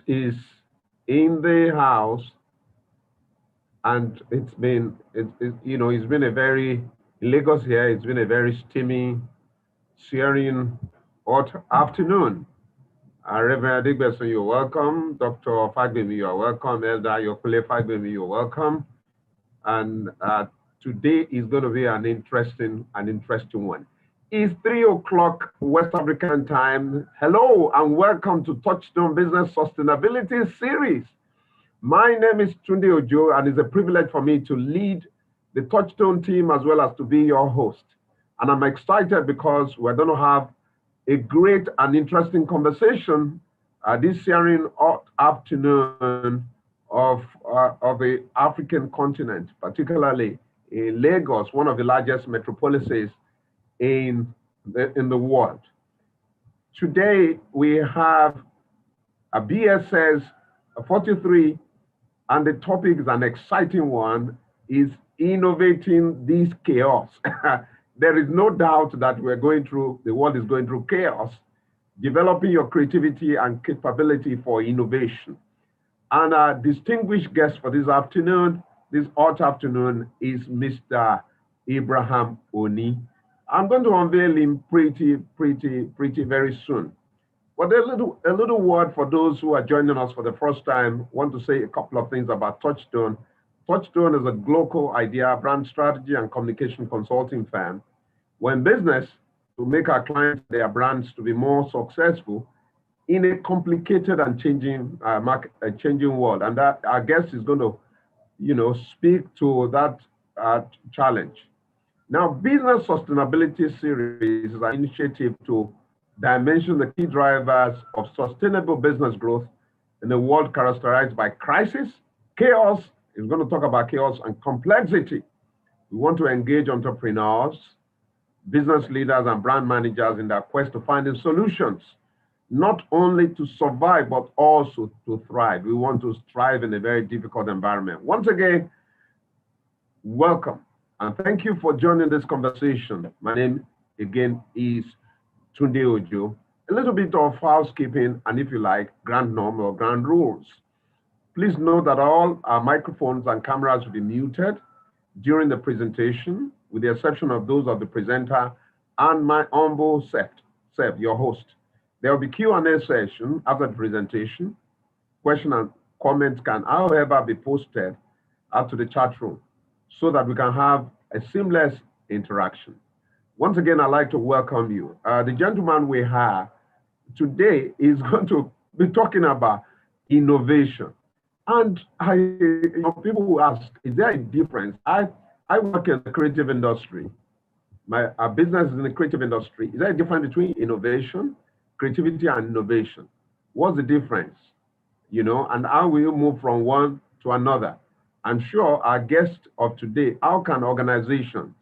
is in the house, and it's been, it's been a very, in Lagos here, it's been a very steamy, searing hot afternoon. Reverend Adigbeson, you're welcome. Dr. Fagbemi, you're welcome. Elder Yokule Fagbemi, you're welcome. And today is going to be an interesting one. It's 3 o'clock West African time. Hello and welcome to Touchstone Business Sustainability Series. My name is Tunde Ojo, and it's a privilege for me to lead the Touchstone team as well as to be your host. And I'm excited because we're going to have a great and interesting conversation this sharing afternoon of the African continent, particularly in Lagos, one of the largest metropolises in the world. Today we have a BSS 43, and the topic is an exciting one, is innovating this chaos. There is no doubt that the world is going through chaos, developing your creativity and capability for innovation. And our distinguished guest for this hot afternoon, is Mr. Abraham Oni. I'm going to unveil him pretty very soon. But a little word for those who are joining us for the first time. I want to say a couple of things about Touchstone. Touchstone is a global idea, brand strategy, and communication consulting firm. We're in business to make our clients, their brands, to be more successful in a complicated and changing world. And that our guest is going to, speak to that challenge. Now, Business Sustainability Series is an initiative to dimension the key drivers of sustainable business growth in a world characterized by crisis, chaos. It's going to talk about chaos and complexity. We want to engage entrepreneurs, business leaders, and brand managers in their quest to finding solutions, not only to survive, but also to thrive. We want to thrive in a very difficult environment. Once again, welcome, and thank you for joining this conversation. My name, again, is Tunde Ojo. A little bit of housekeeping, and if you like, ground norm or ground rules. Please note that all our microphones and cameras will be muted during the presentation, with the exception of those of the presenter and my humble self, your host. There will be Q&A session after the presentation. Questions and comments can, however, be posted out to the chat room so that we can have a seamless interaction. Once again, I'd like to welcome you. The gentleman we have today is going to be talking about innovation. And people who ask, is there a difference? I work in the creative industry. Our business is in the creative industry. Is there a difference between innovation, creativity, and innovation? What's the difference? And how will you move from one to another? I'm sure our guest of today, how can organizations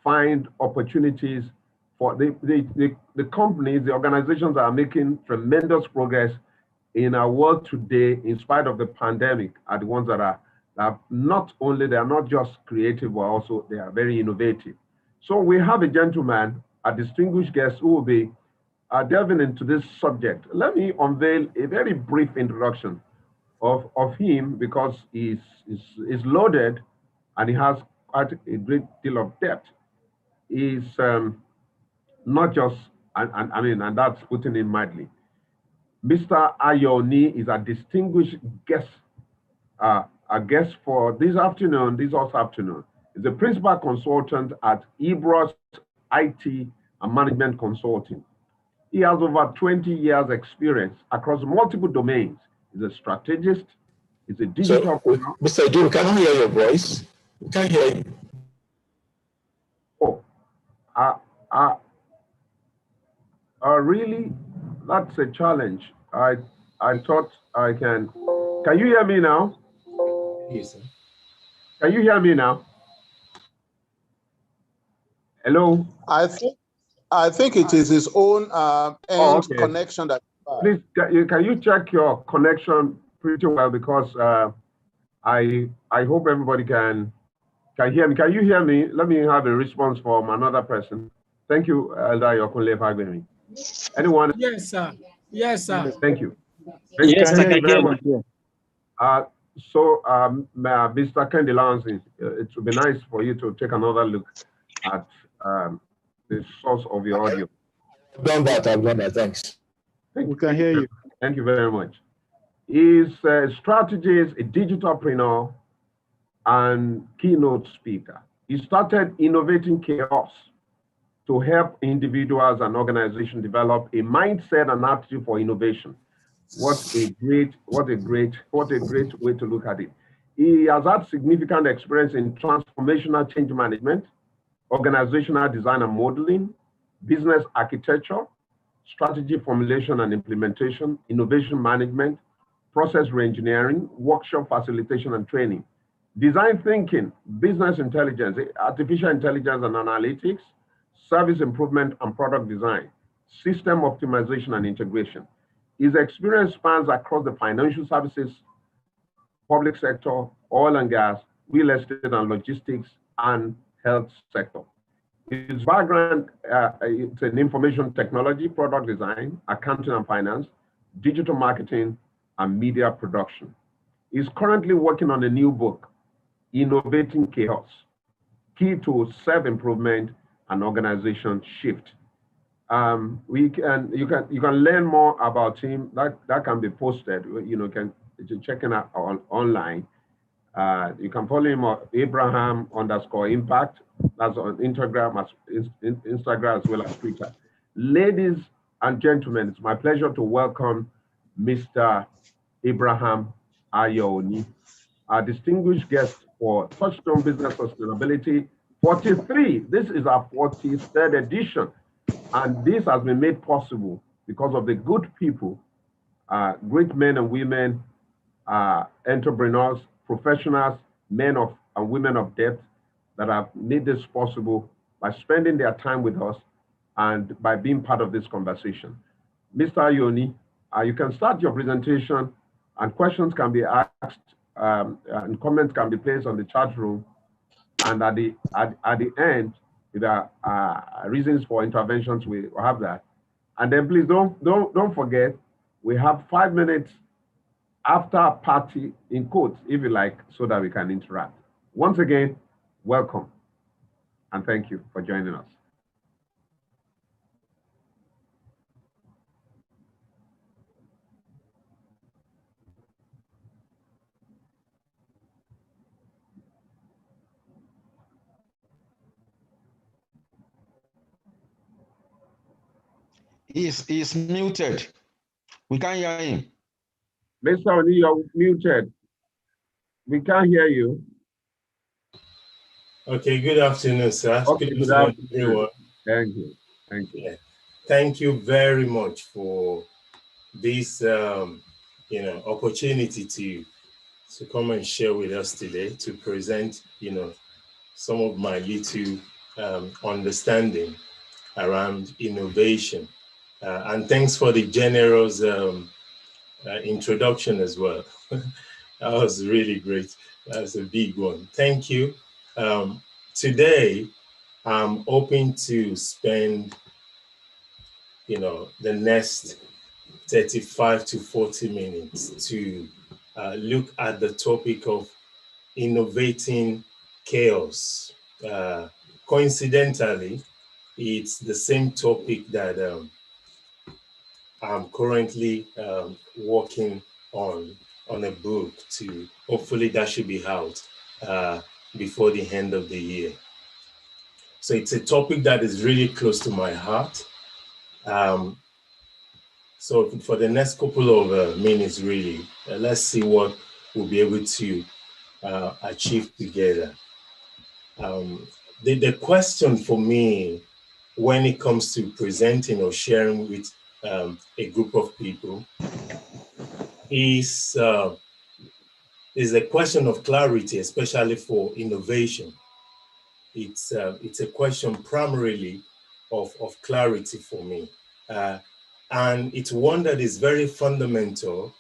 find opportunities for the companies, the organizations that are making tremendous progress in our world today, in spite of the pandemic, are the ones that are not just creative, but also they are very innovative. So we have a gentleman, a distinguished guest, who will be delving into this subject. Let me unveil a very brief introduction of him, because he's loaded and he has quite a great deal of depth. He's not just, and that's putting it mildly. Mr. Ayoni is a distinguished guest, a guest for this afternoon. He's the principal consultant at Ibros IT and Management Consulting. He has over 20 years experience across multiple domains. He's a strategist, he's a digital... So, Mr. Jim, can I hear your voice? We can't hear you. Really? That's a challenge. I thought I can... Can you hear me now? Yes, sir. Can you hear me now? Hello? I think it is his own connection that... Please, can you check your connection pretty well, because I hope everybody can hear me. Can you hear me? Let me have a response from another person. Thank you, Elder Yokunle Fagbemi. Anyone? Yes, sir. Yes, sir. Thank you. We Thank can you hear you very very much. well. Mr. Kendi Lanzi, it would be nice for you to take another look at the source of your audio. I've done that, thanks. We can hear you. Thank you very much. He's a strategist, a digitalpreneur, and keynote speaker. He started Innovating Chaos to help individuals and organizations develop a mindset and attitude for innovation. What a great way to look at it. He has had significant experience in transformational change management, organizational design and modeling, business architecture, strategy formulation and implementation, innovation management, process reengineering, workshop facilitation and training, design thinking, business intelligence, artificial intelligence and analytics, service improvement and product design, system optimization and integration. His experience spans across the financial services, public sector, oil and gas, real estate and logistics, and health sector. His background, it's in information technology, product design, accounting and finance, digital marketing, and media production. He's currently working on a new book, Innovating Chaos, Key to Self-Improvement and Organization Shift. You can learn more about him. That can be posted. You can check it out online. You can follow him on Abraham_impact. That's on Instagram as well as Twitter. Ladies and gentlemen, it's my pleasure to welcome Mr. Abraham Ayoni, our distinguished guest for Touchstone Business Sustainability 43. This is our 43rd edition, and this has been made possible because of the good people, great men and women, entrepreneurs, professionals, men and women of depth that have made this possible by spending their time with us and by being part of this conversation. Mr. Ayoni, you can start your presentation, and questions can be asked and comments can be placed on the chat room. And at the end, if there are reasons for interventions, we will have that. And then please don't forget, we have 5 minutes after party in quotes, if you like, so that we can interact. Once again, welcome, and thank you for joining us. He's muted. We can't hear him. Mr. Oni, you're muted. We can't hear you. Okay, good afternoon, sir. Okay, good afternoon, everyone. Thank you. Thank you. Yeah. Thank you very much for this opportunity to come and share with us today, to present some of my little understanding around innovation. And thanks for the generous introduction as well. That was really great. That's a big one. Thank you. Today, I'm hoping to spend, the next 35 to 40 minutes to look at the topic of innovating chaos. Coincidentally, it's the same topic that I'm currently working on a book to, hopefully that should be out before the end of the year. So it's a topic that is really close to my heart. So for the next couple of minutes, really, let's see what we'll be able to achieve together. The question for me when it comes to presenting or sharing with a group of people is a question of clarity, especially for innovation. It's a question primarily of clarity for me. And it's one that is very fundamental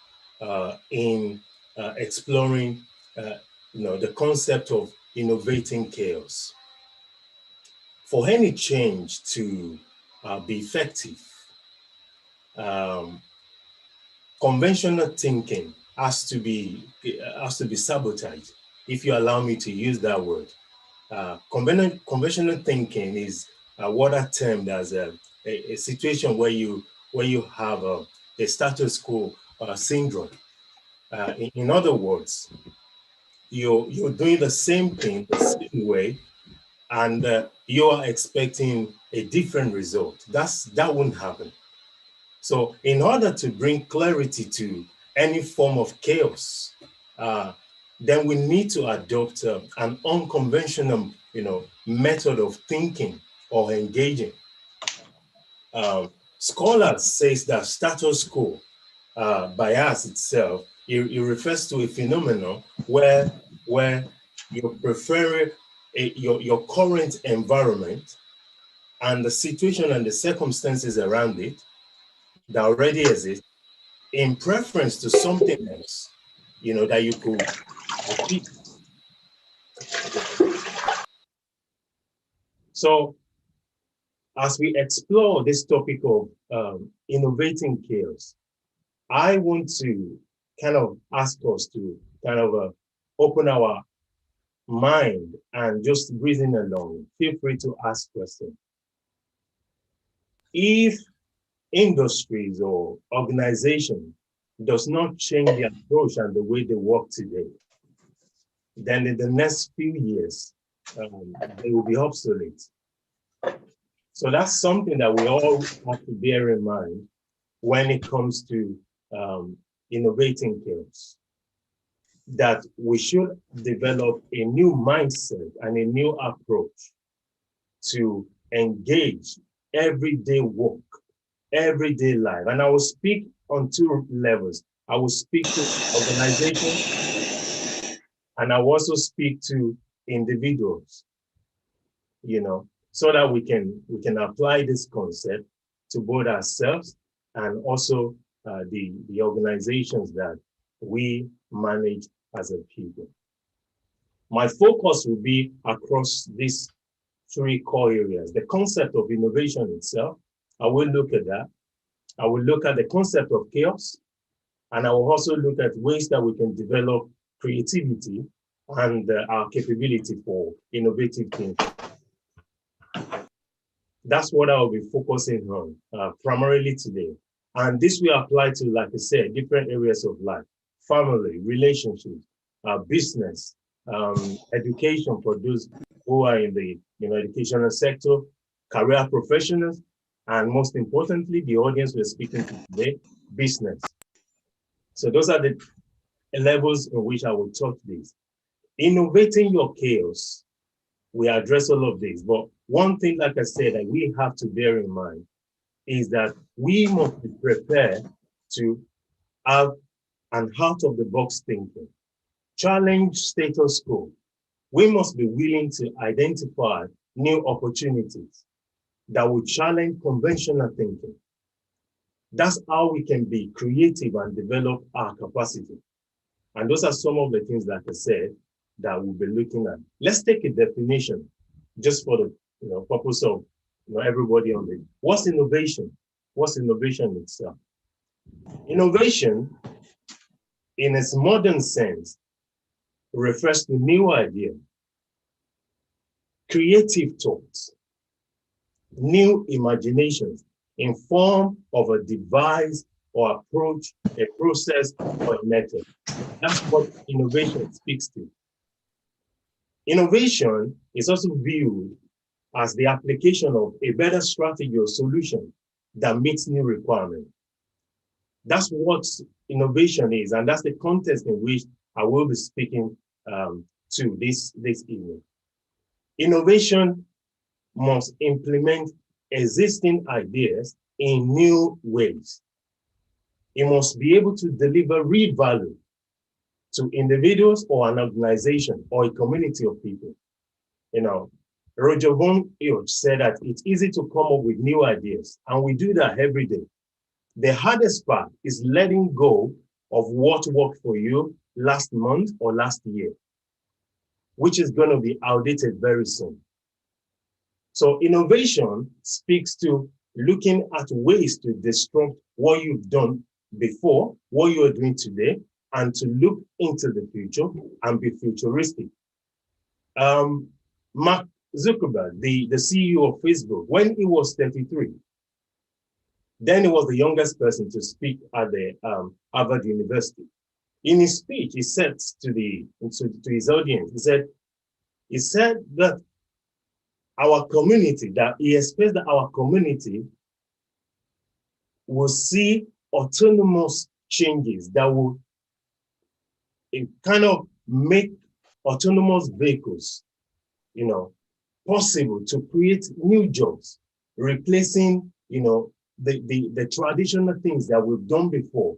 in exploring the concept of innovating chaos. For any change to be effective, conventional thinking has to be sabotaged, if you allow me to use that word. Conventional thinking is what are termed as a situation where you have a status quo syndrome. In other words, you're doing the same thing the same way, and you are expecting a different result. That wouldn't happen. So in order to bring clarity to any form of chaos, then we need to adopt an unconventional, method of thinking or engaging. Scholars says that status quo bias itself, it refers to a phenomenon where you prefer your current environment and the situation and the circumstances around it that already exist in preference to something else, that you could achieve. So as we explore this topic of innovating chaos, I want to kind of ask us to kind of open our mind and just reason along. Feel free to ask questions. If industries or organizations does not change their approach and the way they work today, then in the next few years, they will be obsolete. So that's something that we all have to bear in mind when it comes to innovating chaos. That we should develop a new mindset and a new approach to engage everyday work, everyday life. And I will speak on two levels. I will speak to organizations, and I will also speak to individuals, so that we can apply this concept to both ourselves and also the organizations that we manage as a people. My focus will be across these three core areas. The concept of innovation itself, I will look at that. I will look at the concept of chaos, and I will also look at ways that we can develop creativity and our capability for innovative thinking. That's what I will be focusing on primarily today. And this will apply to, like I said, different areas of life: family, relationships, business, education for those who are in the educational sector, career professionals, and most importantly, the audience we're speaking to today, business. So those are the levels in which I will touch this. Innovating your chaos, we address all of this, but one thing, like I said, that we have to bear in mind is that we must be prepared to have an out-of-the-box thinking, challenge status quo. We must be willing to identify new opportunities that will challenge conventional thinking. That's how we can be creative and develop our capacity. And those are some of the things, like I said, that we'll be looking at. Let's take a definition just for the purpose of everybody on it. What's innovation? What's innovation itself? Innovation, in its modern sense, refers to new idea, creative thoughts, new imaginations in form of a device or approach, a process, or a method. That's what innovation speaks to. Innovation is also viewed as the application of a better strategy or solution that meets new requirements. That's what innovation is, and that's the context in which I will be speaking to this evening. Innovation must implement existing ideas in new ways. It must be able to deliver real value to individuals or an organization or a community of people. Roger von Ilch said that it's easy to come up with new ideas, and we do that every day. The hardest part is letting go of what worked for you last month or last year, which is going to be outdated very soon. So innovation speaks to looking at ways to disrupt what you've done before, what you are doing today, and to look into the future and be futuristic. Mark Zuckerberg, the CEO of Facebook, when he was 33, then he was the youngest person to speak at the Harvard University. In his speech, he said to his audience, he said that our community, that he expects that our community will see autonomous changes that will kind of make autonomous vehicles, possible to create new jobs, replacing, the traditional things that we've done before.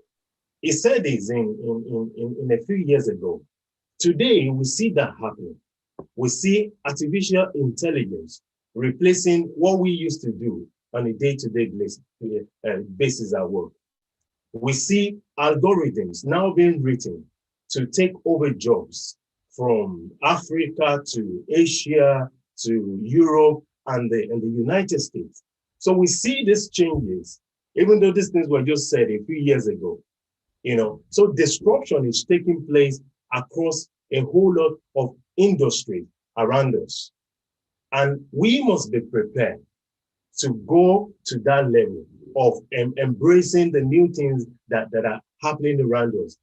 He said this in a few years ago. Today, we see that happening. We see artificial intelligence replacing what we used to do on a day-to-day basis at work. We see algorithms now being written to take over jobs from Africa to Asia to Europe and the United States. So we see these changes, even though these things were just said a few years ago. So disruption is taking place across a whole lot of industry around us. And we must be prepared to go to that level of embracing the new things that are happening around us.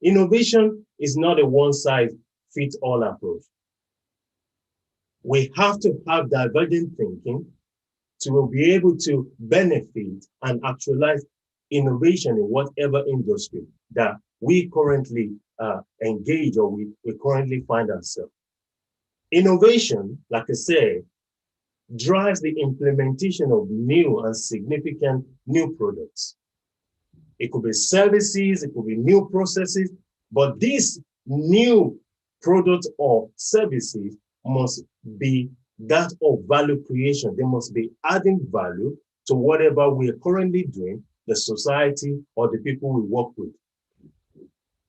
Innovation is not a one-size-fits-all approach. We have to have divergent thinking to be able to benefit and actualize innovation in whatever industry that we currently engage or we currently find ourselves. Innovation, like I said, drives the implementation of new and significant new products. It could be services, it could be new processes, but these new products or services must be that of value creation. They must be adding value to whatever we are currently doing, the society or the people we work with.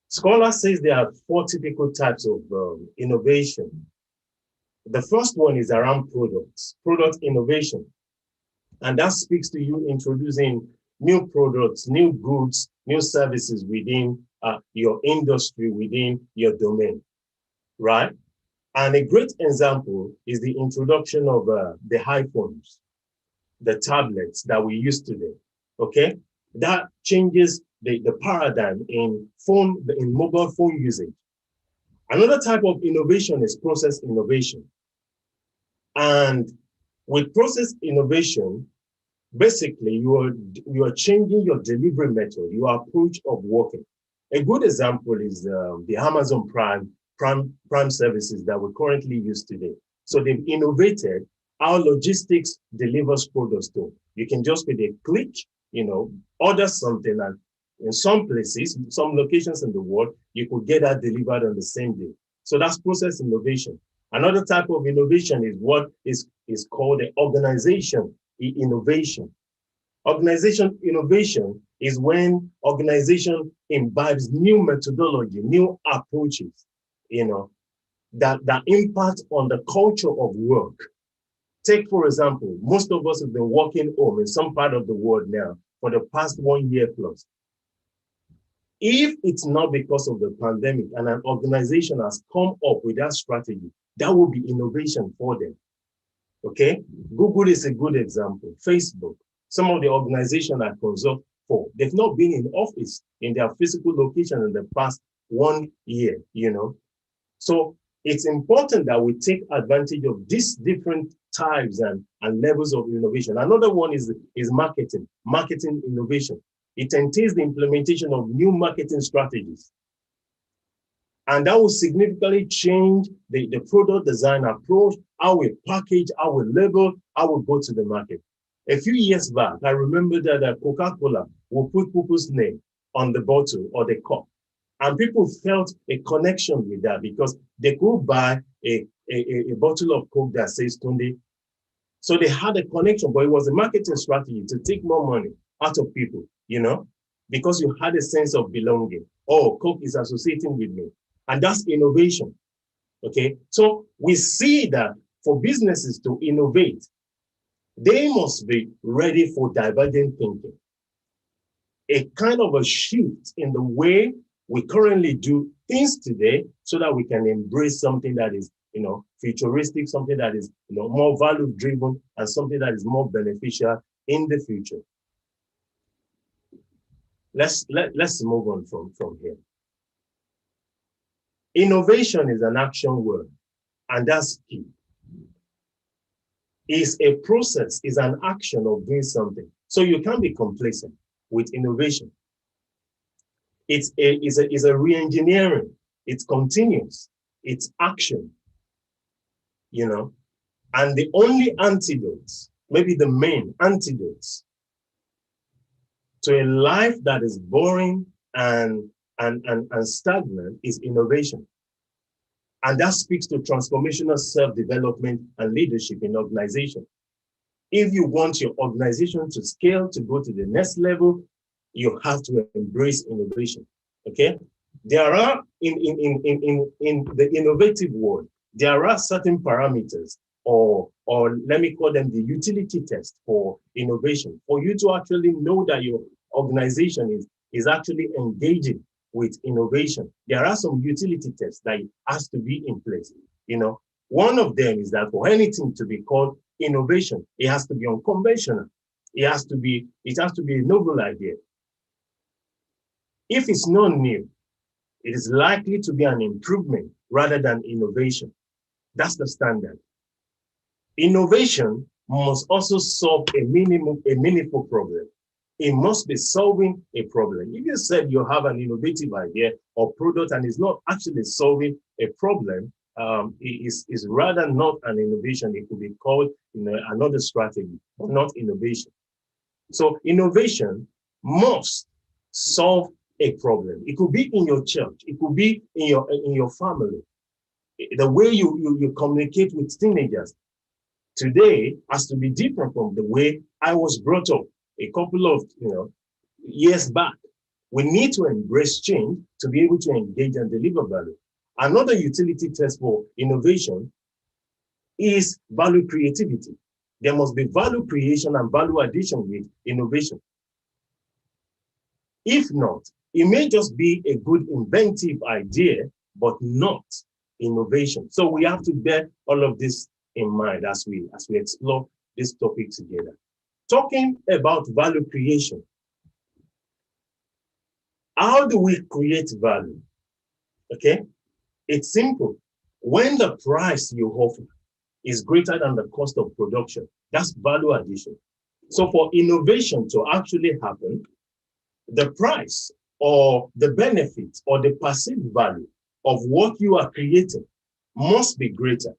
Scholars say there are 4 typical types of innovation. The first one is around products, product innovation. And that speaks to you introducing new products, new goods, new services within your industry, within your domain, right? And a great example is the introduction of the iPhones, the tablets that we use today, okay? That changes the paradigm in mobile phone usage. Another type of innovation is process innovation. And with process innovation, basically you are changing your delivery method, your approach of working. A good example is the Amazon Prime services that we currently use today. So they've innovated how logistics delivers products to. You can just with a click, order something, and in some places, some locations in the world, you could get that delivered on the same day. So that's process innovation. Another type of innovation is what is called the organization innovation. Organization innovation is when organization imbibes new methodology, new approaches, that impact on the culture of work. Take, for example, most of us have been working home in some part of the world now for the past 1 year plus. If it's not because of the pandemic and an organization has come up with that strategy, that will be innovation for them, okay? Google is a good example. Facebook, some of the organizations I consult for, they've not been in office in their physical location in the past 1 year, So it's important that we take advantage of these different types and levels of innovation. Another one is marketing innovation. It entails the implementation of new marketing strategies. And that will significantly change the product design approach, how we package, how we label, how we go to the market. A few years back, I remember that Coca-Cola will put people's name on the bottle or the cup. And people felt a connection with that because they could buy a bottle of Coke that says Tunde. So they had a connection, but it was a marketing strategy to take more money out of people, because you had a sense of belonging. Oh, Coke is associating with me. And that's innovation, okay? So we see that for businesses to innovate, They must be ready for divergent thinking. A kind of a shift in the way we currently do things today so that we can embrace something that is, futuristic, something that is, more value driven, and something that is more beneficial in the future. Let's move on from here. Innovation is an action word, and that's key. Is a process, is an action of doing something. So you can't be complacent with innovation. It's a re-engineering. It's continuous. It's action, And the only antidotes, maybe the main antidotes to a life that is boring and stagnant is innovation. And that speaks to transformational self-development and leadership in organization. If you want your organization to scale, to go to the next level, you have to embrace innovation, okay? There are, in the innovative world, there are certain parameters, or let me call them the utility test for innovation, for you to actually know that your organization is actually engaging with innovation. There are some utility tests that has to be in place. One of them is that for anything to be called innovation, it has to be unconventional. It has to be a novel idea. If it's not new, it is likely to be an improvement rather than innovation. That's the standard. Innovation must also solve a meaningful problem. It must be solving a problem. If you said you have an innovative idea or product and it's not actually solving a problem, it is rather not an innovation. It could be called another strategy, but not innovation. So innovation must solve a problem. It could be in your church. It could be in your family. The way you communicate with teenagers today has to be different from the way I was brought up a couple of years back. We need to embrace change to be able to engage and deliver value. Another utility test for innovation is value creativity. There must be value creation and value addition with innovation. If not, it may just be a good inventive idea, but not innovation. So we have to bear all of this in mind as we explore this topic together. Talking about value creation. How do we create value? Okay, it's simple. When the price you offer is greater than the cost of production, that's value addition. So for innovation to actually happen, the price or the benefit or the perceived value of what you are creating must be greater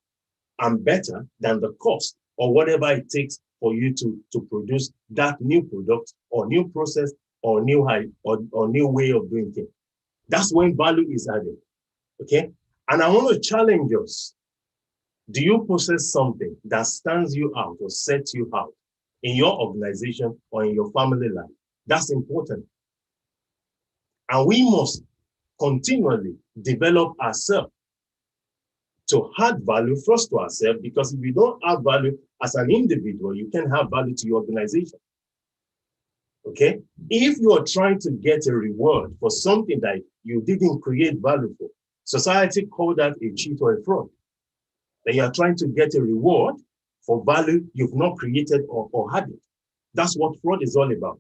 and better than the cost or whatever it takes for you to produce that new product or new process or new way of doing things. That's when value is added, okay? And I want to challenge us. Do you possess something that stands you out or sets you out in your organization or in your family life? That's important. And we must continually develop ourselves to add value first to ourselves, because if you don't have value as an individual, you can't have value to your organization. Okay? If you are trying to get a reward for something that you didn't create value for, society call that a cheat or a fraud. That you are trying to get a reward for value you've not created or had it. That's what fraud is all about.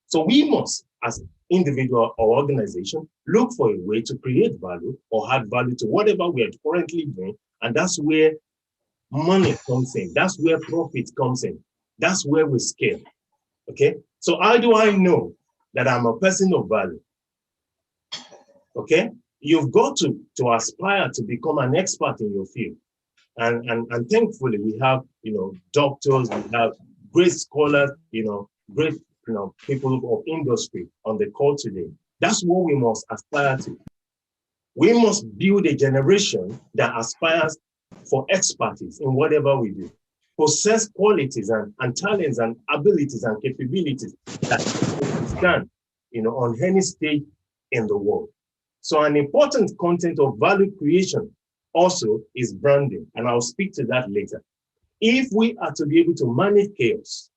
So we must, as individual or organization, look for a way to create value or add value to whatever we are currently doing. And that's where money comes in. That's where profit comes in. That's where we scale. Okay? So how do I know that I'm a person of value? Okay? You've got to aspire to become an expert in your field. And thankfully we have, doctors, we have great scholars, great, people of industry on the call today. That's what we must aspire to. We must build a generation that aspires for expertise in whatever we do, possess qualities and talents and abilities and capabilities that stand, on any stage in the world. So an important content of value creation also is branding, and I'll speak to that later. if we are to be able to manage chaos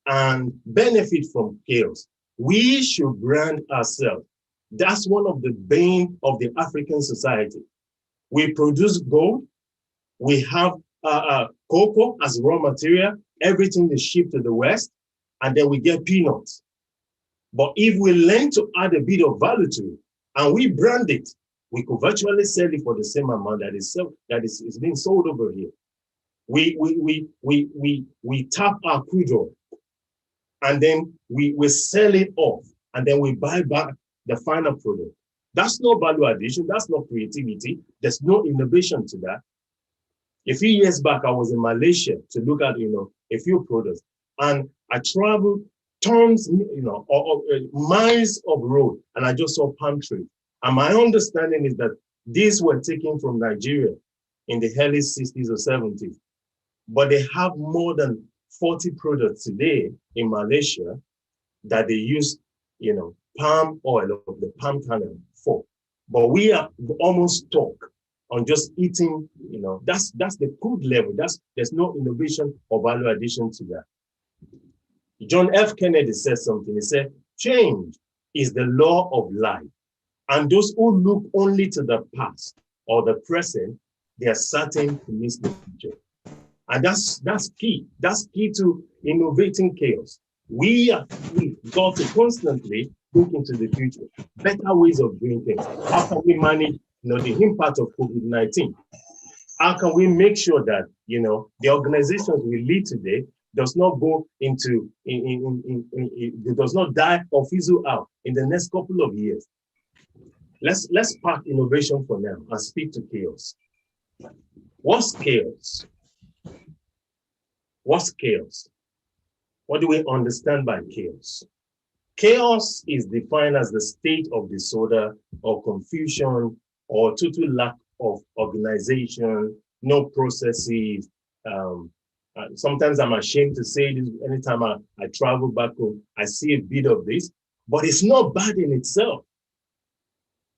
and benefit from chaos, we should brand ourselves. That's one of the bane of the African society. We produce gold, we have cocoa as raw material, everything is shipped to the West, and then we get peanuts. But if we learn to add a bit of value to it and we brand it, we could virtually sell it for the same amount that is being sold over here. We tap our crude oil and then we sell it off and then we buy back the final product. That's no value addition. That's not creativity. There's no innovation to that. A few years back, I was in Malaysia to look at, a few products, and I traveled tons, miles of road, and I just saw palm trees. And my understanding is that these were taken from Nigeria in the early 60s or 70s. But they have more than 40 products today in Malaysia that they use, palm oil of the palm kernel for. But we are almost stuck on just eating, that's the crude level. There's no innovation or value addition to that. John F. Kennedy said something. He said, change is the law of life. And those who look only to the past or the present, they are certain to miss the future. And that's key. That's key to innovating chaos. We got to constantly look into the future, better ways of doing things. How can we manage the impact of COVID-19? How can we make sure that the organizations we lead today does not go into it does not die or fizzle out in the next couple of years? Let's park innovation for now and speak to chaos. What's chaos? What's chaos? What do we understand by chaos? Chaos is defined as the state of disorder or confusion or total lack of organization, no processes. Sometimes I'm ashamed to say this. Anytime I travel back home, I see a bit of this, but it's not bad in itself.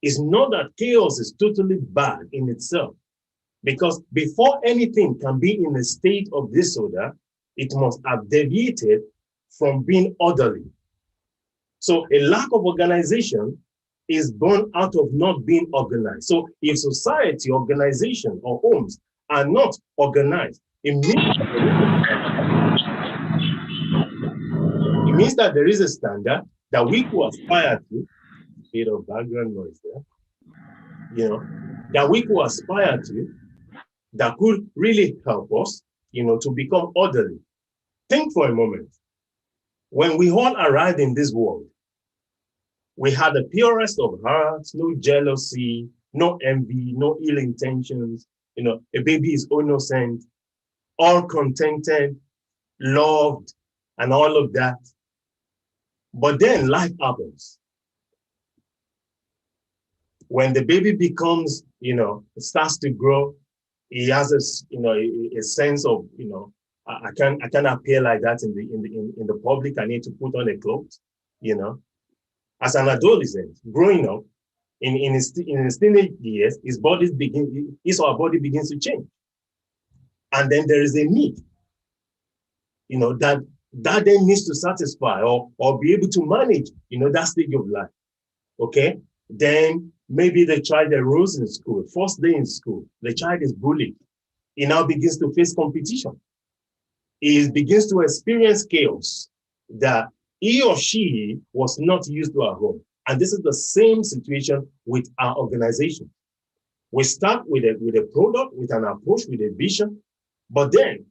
It's not that chaos is totally bad in itself, because before anything can be in a state of disorder, it must have deviated from being orderly. So a lack of organization is born out of not being organized. So if society, organization, or homes are not organized, it means that there is a standard that we could aspire to. Bit of background noise there. That we could aspire to, that could really help us, to become orderly. Think for a moment. When we all arrived in this world, we had the purest of hearts, no jealousy, no envy, no ill intentions. A baby is innocent, all contented, loved, and all of that. But then life happens. When the baby becomes, starts to grow, he has a sense of, I can't appear like that in the public. I need to put on a cloak, As an adolescent, growing up, in his teenage years, his our body begins to change. And then there is a need, that then needs to satisfy or be able to manage, that stage of life. Okay? Then maybe the child enrolls in school, first day in school, the child is bullied. He now begins to face competition. He begins to experience chaos that he or she was not used to at home. And this is the same situation with our organization. We start with a product, with an approach, with a vision, but then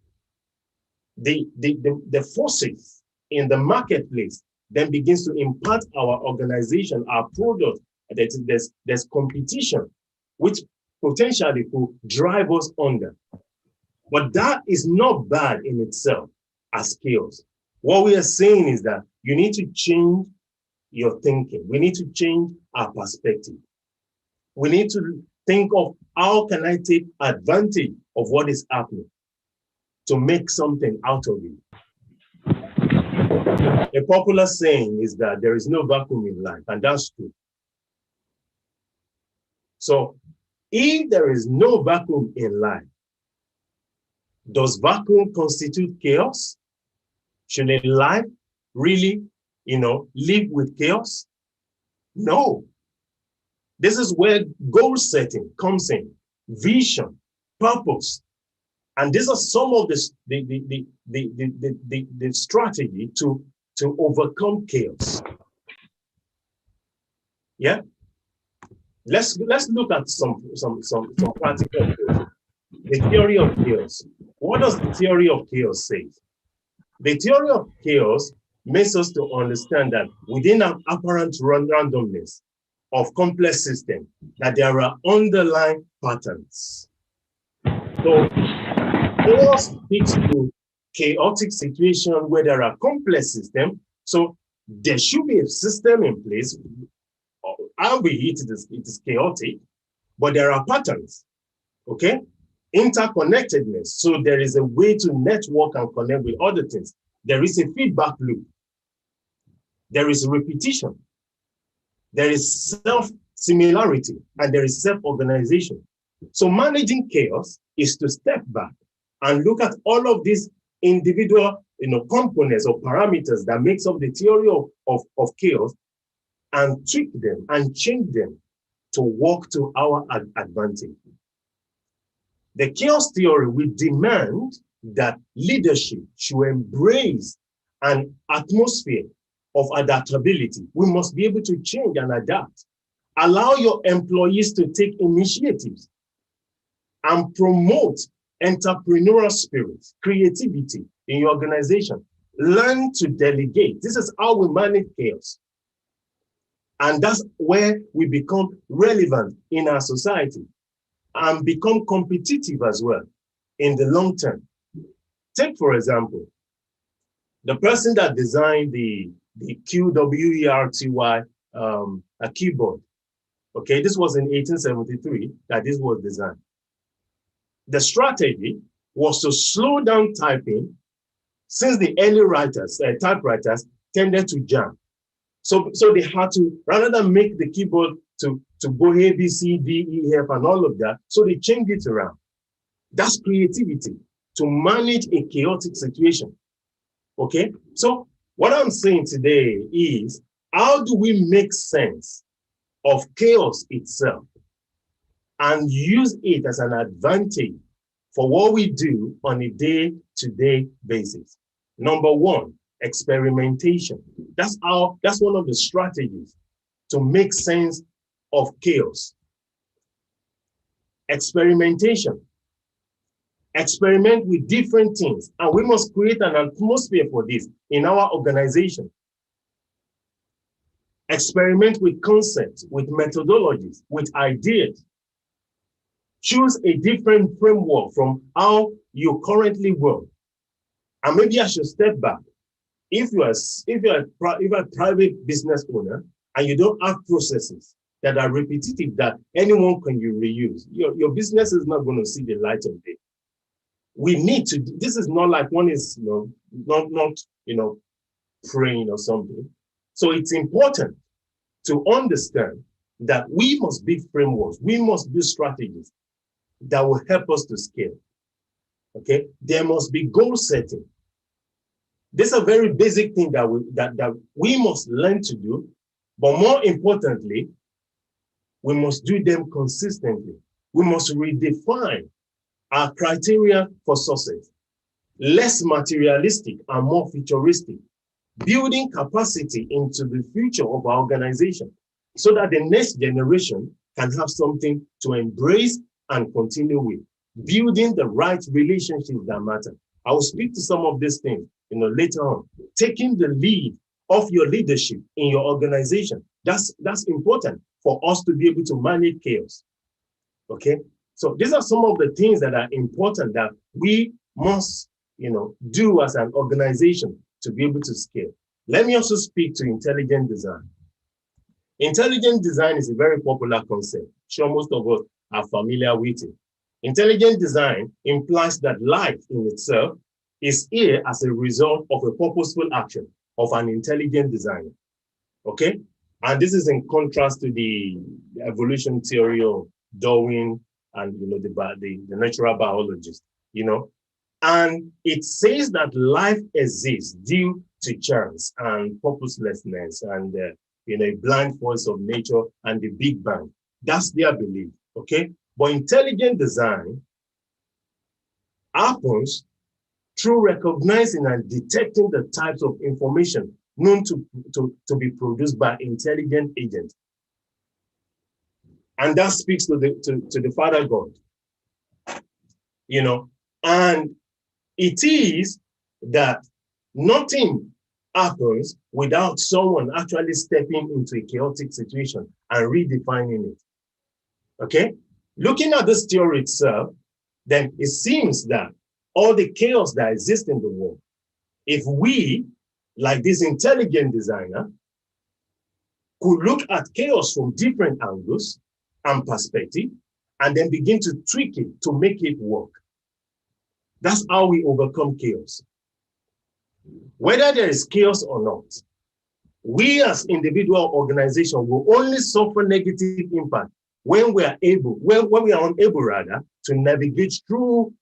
the forces in the marketplace then begins to impact our organization, our product. There's competition, which potentially could drive us under. But that is not bad in itself as chaos. What we are saying is that you need to change your thinking. We need to change our perspective. We need to think of how can I take advantage of what is happening to make something out of it. A popular saying is that there is no vacuum in life, and that's true. So if there is no vacuum in life, Does vacuum constitute chaos? Should a life really, live with chaos? No. This is where goal setting comes in, vision, purpose. And these are some of the strategy to overcome chaos. Yeah. Let's look at some practical things. The theory of chaos. What does the theory of chaos say? The theory of chaos makes us to understand that within an apparent randomness of complex system, that there are underlying patterns. So chaos speaks to chaotic situation where there are complex systems. So there should be a system in place. Albeit it is chaotic, but there are patterns. Okay, interconnectedness. So there is a way to network and connect with other things. There is a feedback loop. There is repetition. There is self-similarity, and there is self-organization. So managing chaos is to step back and look at all of these individual components or parameters that makes up the theory of chaos and tweak them and change them to work to our advantage. The chaos theory will demand that leadership should embrace an atmosphere of adaptability. We must be able to change and adapt. Allow your employees to take initiatives and promote entrepreneurial spirit, creativity in your organization. Learn to delegate. This is how we manage chaos. And that's where we become relevant in our society and become competitive as well in the long term. Take, for example, the person that designed the QWERTY a keyboard. Okay, this was in 1873 that this was designed. The strategy was to slow down typing since the early typewriters tended to jam. So they had to, rather than make the keyboard to go A, B, C, D, E, F, and all of that, so they changed it around. That's creativity to manage a chaotic situation. Okay, so what I'm saying today is, how do we make sense of chaos itself and use it as an advantage for what we do on a day-to-day basis? Number one, experimentation. That's one of the strategies to make sense of chaos. Experimentation. Experiment with different things, and we must create an atmosphere for this in our organization. Experiment with concepts, with methodologies, with ideas. Choose a different framework from how you currently work. And maybe I should step back. If you're a private business owner and you don't have processes that are repetitive that anyone can reuse, your business is not going to see the light of day. We need to. This is not like one is not praying or something. So it's important to understand that we must build frameworks. We must build strategies that will help us to scale. Okay, there must be goal setting. This is a very basic thing that we must learn to do, but more importantly, we must do them consistently. We must redefine our criteria for success, less materialistic and more futuristic, building capacity into the future of our organization so that the next generation can have something to embrace and continue with, building the right relationships that matter. I will speak to some of these things later on. Taking the lead of your leadership in your organization, that's important for us to be able to manage chaos. Okay, so these are some of the things that are important that we must do as an organization to be able to scale. Let me also speak to intelligent design. Intelligent design is a very popular concept. Sure, most of us are familiar with it. Intelligent design implies that life in itself is here as a result of a purposeful action of an intelligent designer. Okay? And this is in contrast to the evolution theory of Darwin and the natural biologist. And it says that life exists due to chance and purposelessness and a blind force of nature and the Big Bang. That's their belief, okay? But intelligent design happens through recognizing and detecting the types of information known to be produced by intelligent agents. And that speaks to the Father God, and it is that nothing happens without someone actually stepping into a chaotic situation and redefining it. Okay? Looking at this theory itself, then it seems that all the chaos that exists in the world, if we, like this intelligent designer, could look at chaos from different angles and perspective, and then begin to tweak it to make it work. That's how we overcome chaos. Whether there is chaos or not, we as individual organizations will only suffer negative impact when we are unable rather to navigate through,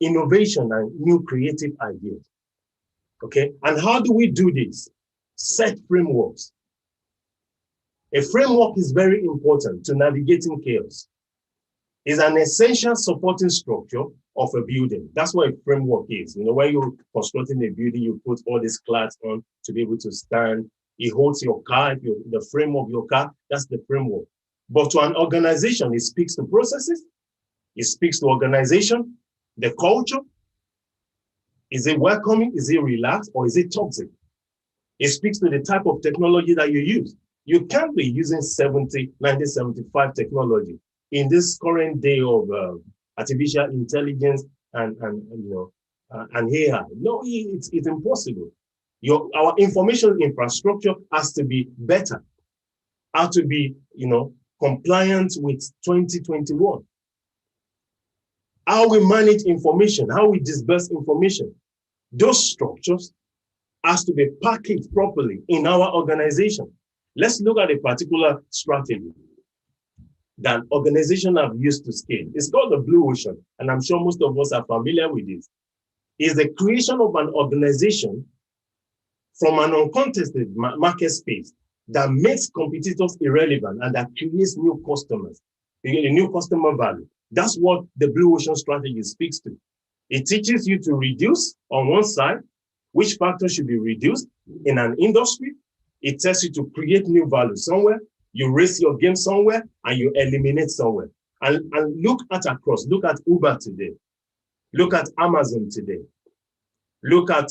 innovation and new creative ideas. Okay, and how do we do this? Set frameworks. A framework is very important to navigating chaos. It's an essential supporting structure of a building. That's what a framework is. When you're constructing a building, you put all these clads on to be able to stand. It holds your car, the frame of your car, that's the framework. But to an organization, it speaks to processes, it speaks to organization, the culture. Is it welcoming? Is it relaxed? Or is it toxic? It speaks to the type of technology that you use. You can't be using 1975 technology in this current day of artificial intelligence and AI. No, it's impossible. Our information infrastructure has to be better, has to be compliant with 2021. How we manage information, how we disperse information, those structures has to be packaged properly in our organization. Let's look at a particular strategy that organizations have used to scale. It's called the Blue Ocean, and I'm sure most of us are familiar with this. It's the creation of an organization from an uncontested market space that makes competitors irrelevant and that creates new customers, a new customer value. That's what the Blue Ocean strategy speaks to. It teaches you to reduce on one side, which factors should be reduced in an industry. It tells you to create new value somewhere. You raise your game somewhere and you eliminate somewhere. And look at Uber today. Look at Amazon today. Look at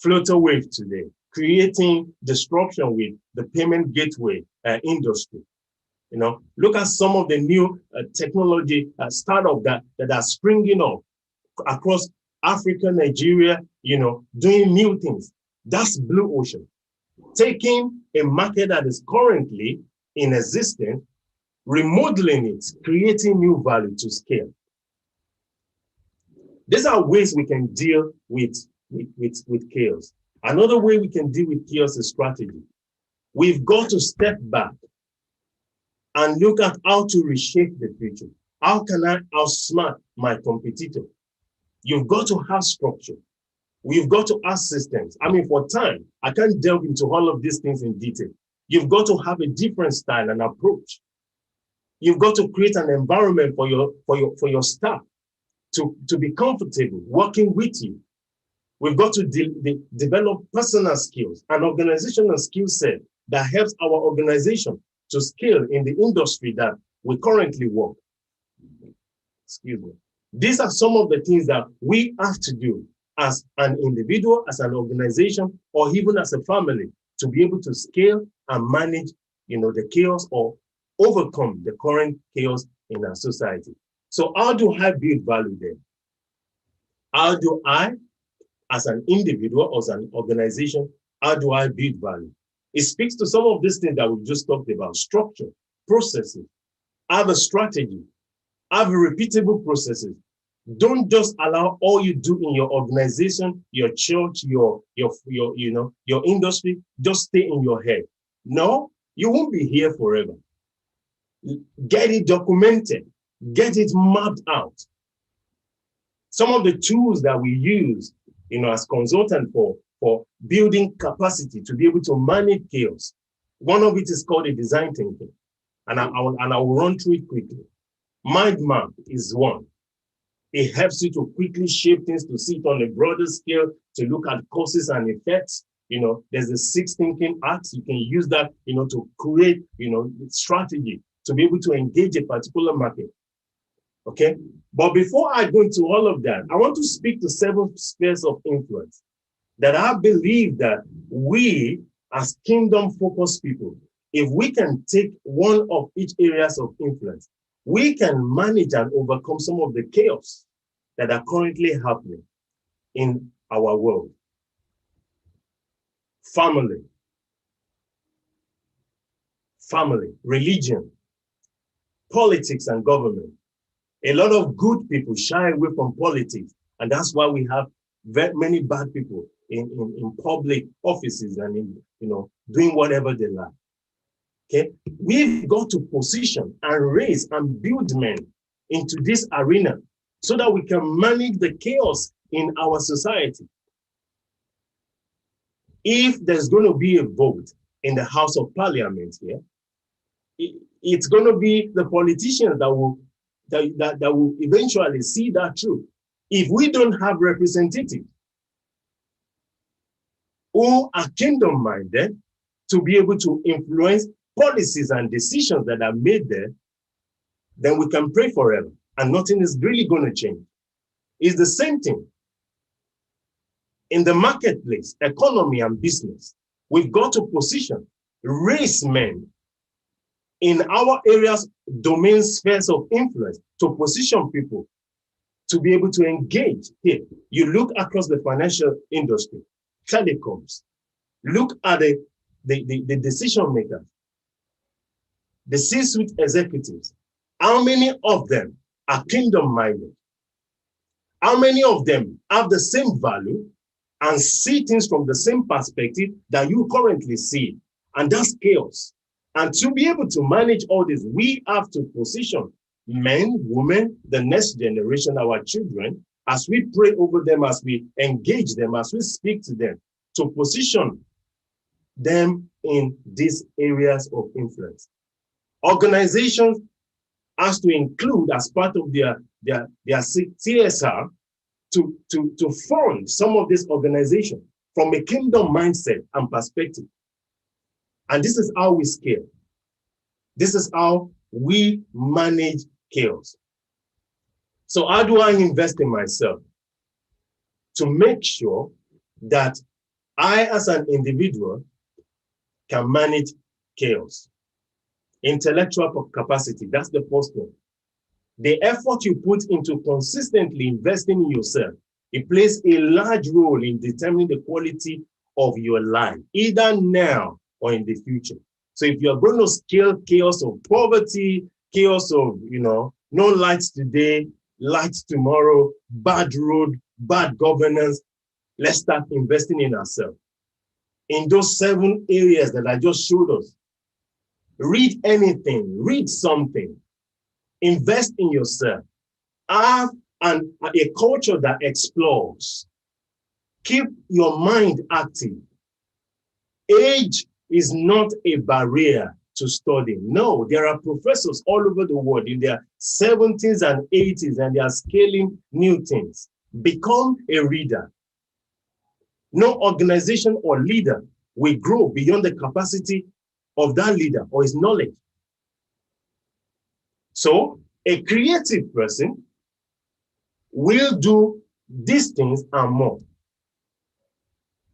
Flutterwave today, creating disruption with the payment gateway industry. Look at some of the new technology startups that are springing up across Africa, Nigeria, doing new things. That's Blue Ocean. Taking a market that is currently in existence, remodeling it, creating new value to scale. These are ways we can deal with chaos. Another way we can deal with chaos is strategy. We've got to step back and look at how to reshape the future. How can I outsmart my competitor? You've got to have structure. We've got to have systems. For time, I can't delve into all of these things in detail. You've got to have a different style and approach. You've got to create an environment for your staff to be comfortable working with you. We've got to develop personal skills and organizational skill set that helps our organization to scale in the industry that we currently work. Excuse me. These are some of the things that we have to do as an individual, as an organization, or even as a family to be able to scale and manage, the chaos or overcome the current chaos in our society. So how do I build value then? How do I, as an individual or as an organization, how do I build value? It speaks to some of these things that we just talked about: structure, processes, have a strategy, have repeatable processes. Don't just allow all you do in your organization, your church, your industry, just stay in your head. No, you won't be here forever. Get it documented, get it mapped out. Some of the tools that we use, as consultant for building capacity to be able to manage chaos. One of it is called a design thinking. And I will run through it quickly. Mind map is one. It helps you to quickly shape things, to see it on a broader scale, to look at causes and effects. There's the 6 thinking acts. You can use that, to create, strategy to be able to engage a particular market. Okay. But before I go into all of that, I want to speak to 7 spheres of influence that I believe that we as kingdom-focused people, if we can take one of each areas of influence, we can manage and overcome some of the chaos that are currently happening in our world. Family, religion, politics and government. A lot of good people shy away from politics, and that's why we have very many bad people in public offices and doing whatever they like. Okay, we've got to position and raise and build men into this arena so that we can manage the chaos in our society. If there's going to be a vote in the House of Parliament here, it's going to be the politicians that will eventually see that through. If we don't have representatives who are kingdom-minded to be able to influence policies and decisions that are made there, then we can pray forever and nothing is really going to change. It's the same thing in the marketplace, economy and business. We've got to position, raise men in our areas, domain spheres of influence, to position people to be able to engage here. You look across the financial industry, telecoms, look at the decision makers, the C-suite executives. How many of them are kingdom-minded? How many of them have the same value and see things from the same perspective that you currently see? And that's chaos. And to be able to manage all this, we have to position men, women, the next generation, our children, as we pray over them, as we engage them, as we speak to them, to position them in these areas of influence. Organizations has to include, as part of their CSR, to fund some of these organizations from a kingdom mindset and perspective. And this is how we scale. This is how we manage chaos. So how do I invest in myself to make sure that I, as an individual, can manage chaos? Intellectual capacity, that's the first one. The effort you put into consistently investing in yourself, it plays a large role in determining the quality of your life, either now or in the future. So if you're going to scale chaos of poverty, chaos of, no lights today, lights tomorrow, bad road, bad governance, let's start investing in ourselves. In those 7 areas that I just showed us, read anything, read something, invest in yourself, have a culture that explores, keep your mind active. Age is not a barrier to studying. No, there are professors all over the world in their 70s and 80s, and they are scaling new things. Become a reader. No organization or leader will grow beyond the capacity of that leader or his knowledge. So a creative person will do these things and more.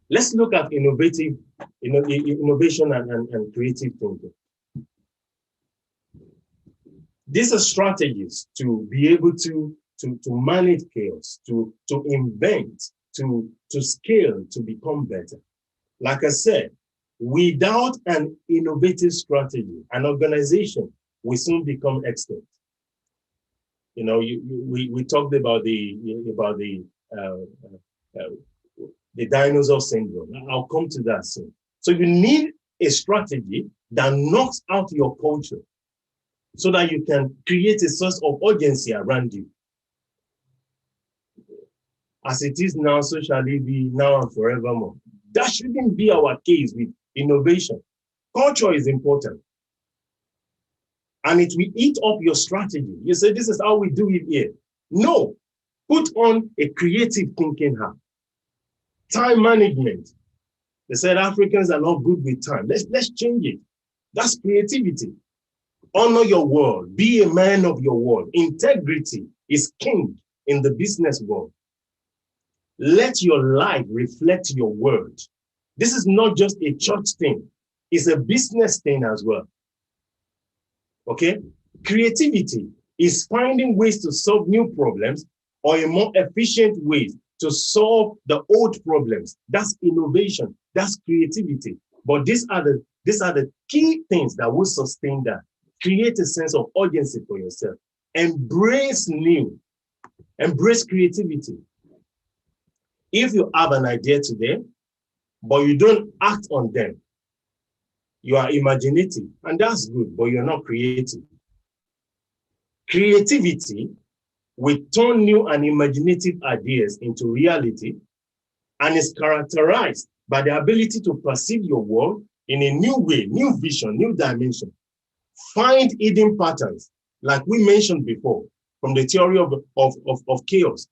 Let's look at innovation and creative thinking. These are strategies to be able to manage chaos, to invent, to scale, to become better. Like I said, without an innovative strategy, an organization will soon become extinct. We talked about the dinosaur syndrome. I'll come to that soon. So you need a strategy that knocks out your culture so that you can create a source of urgency around you. As it is now, so shall it be now and forevermore. That shouldn't be our case with innovation. Culture is important. And it will eat up your strategy. You say, this is how we do it here. No, put on a creative thinking hat. Time management. They said Africans are not good with time. Let's change it. That's creativity. Honor your word. Be a man of your word. Integrity is king in the business world. Let your life reflect your word. This is not just a church thing. It's a business thing as well. Okay? Creativity is finding ways to solve new problems or a more efficient way to solve the old problems. That's innovation. That's creativity. But these are the key things that will sustain that. Create a sense of urgency for yourself. Embrace new. Embrace creativity. If you have an idea today, but you don't act on them, you are imaginative, and that's good, but you're not creative. Creativity will turn new and imaginative ideas into reality and is characterized by the ability to perceive your world in a new way, new vision, new dimension. Find hidden patterns, like we mentioned before, from the theory of chaos.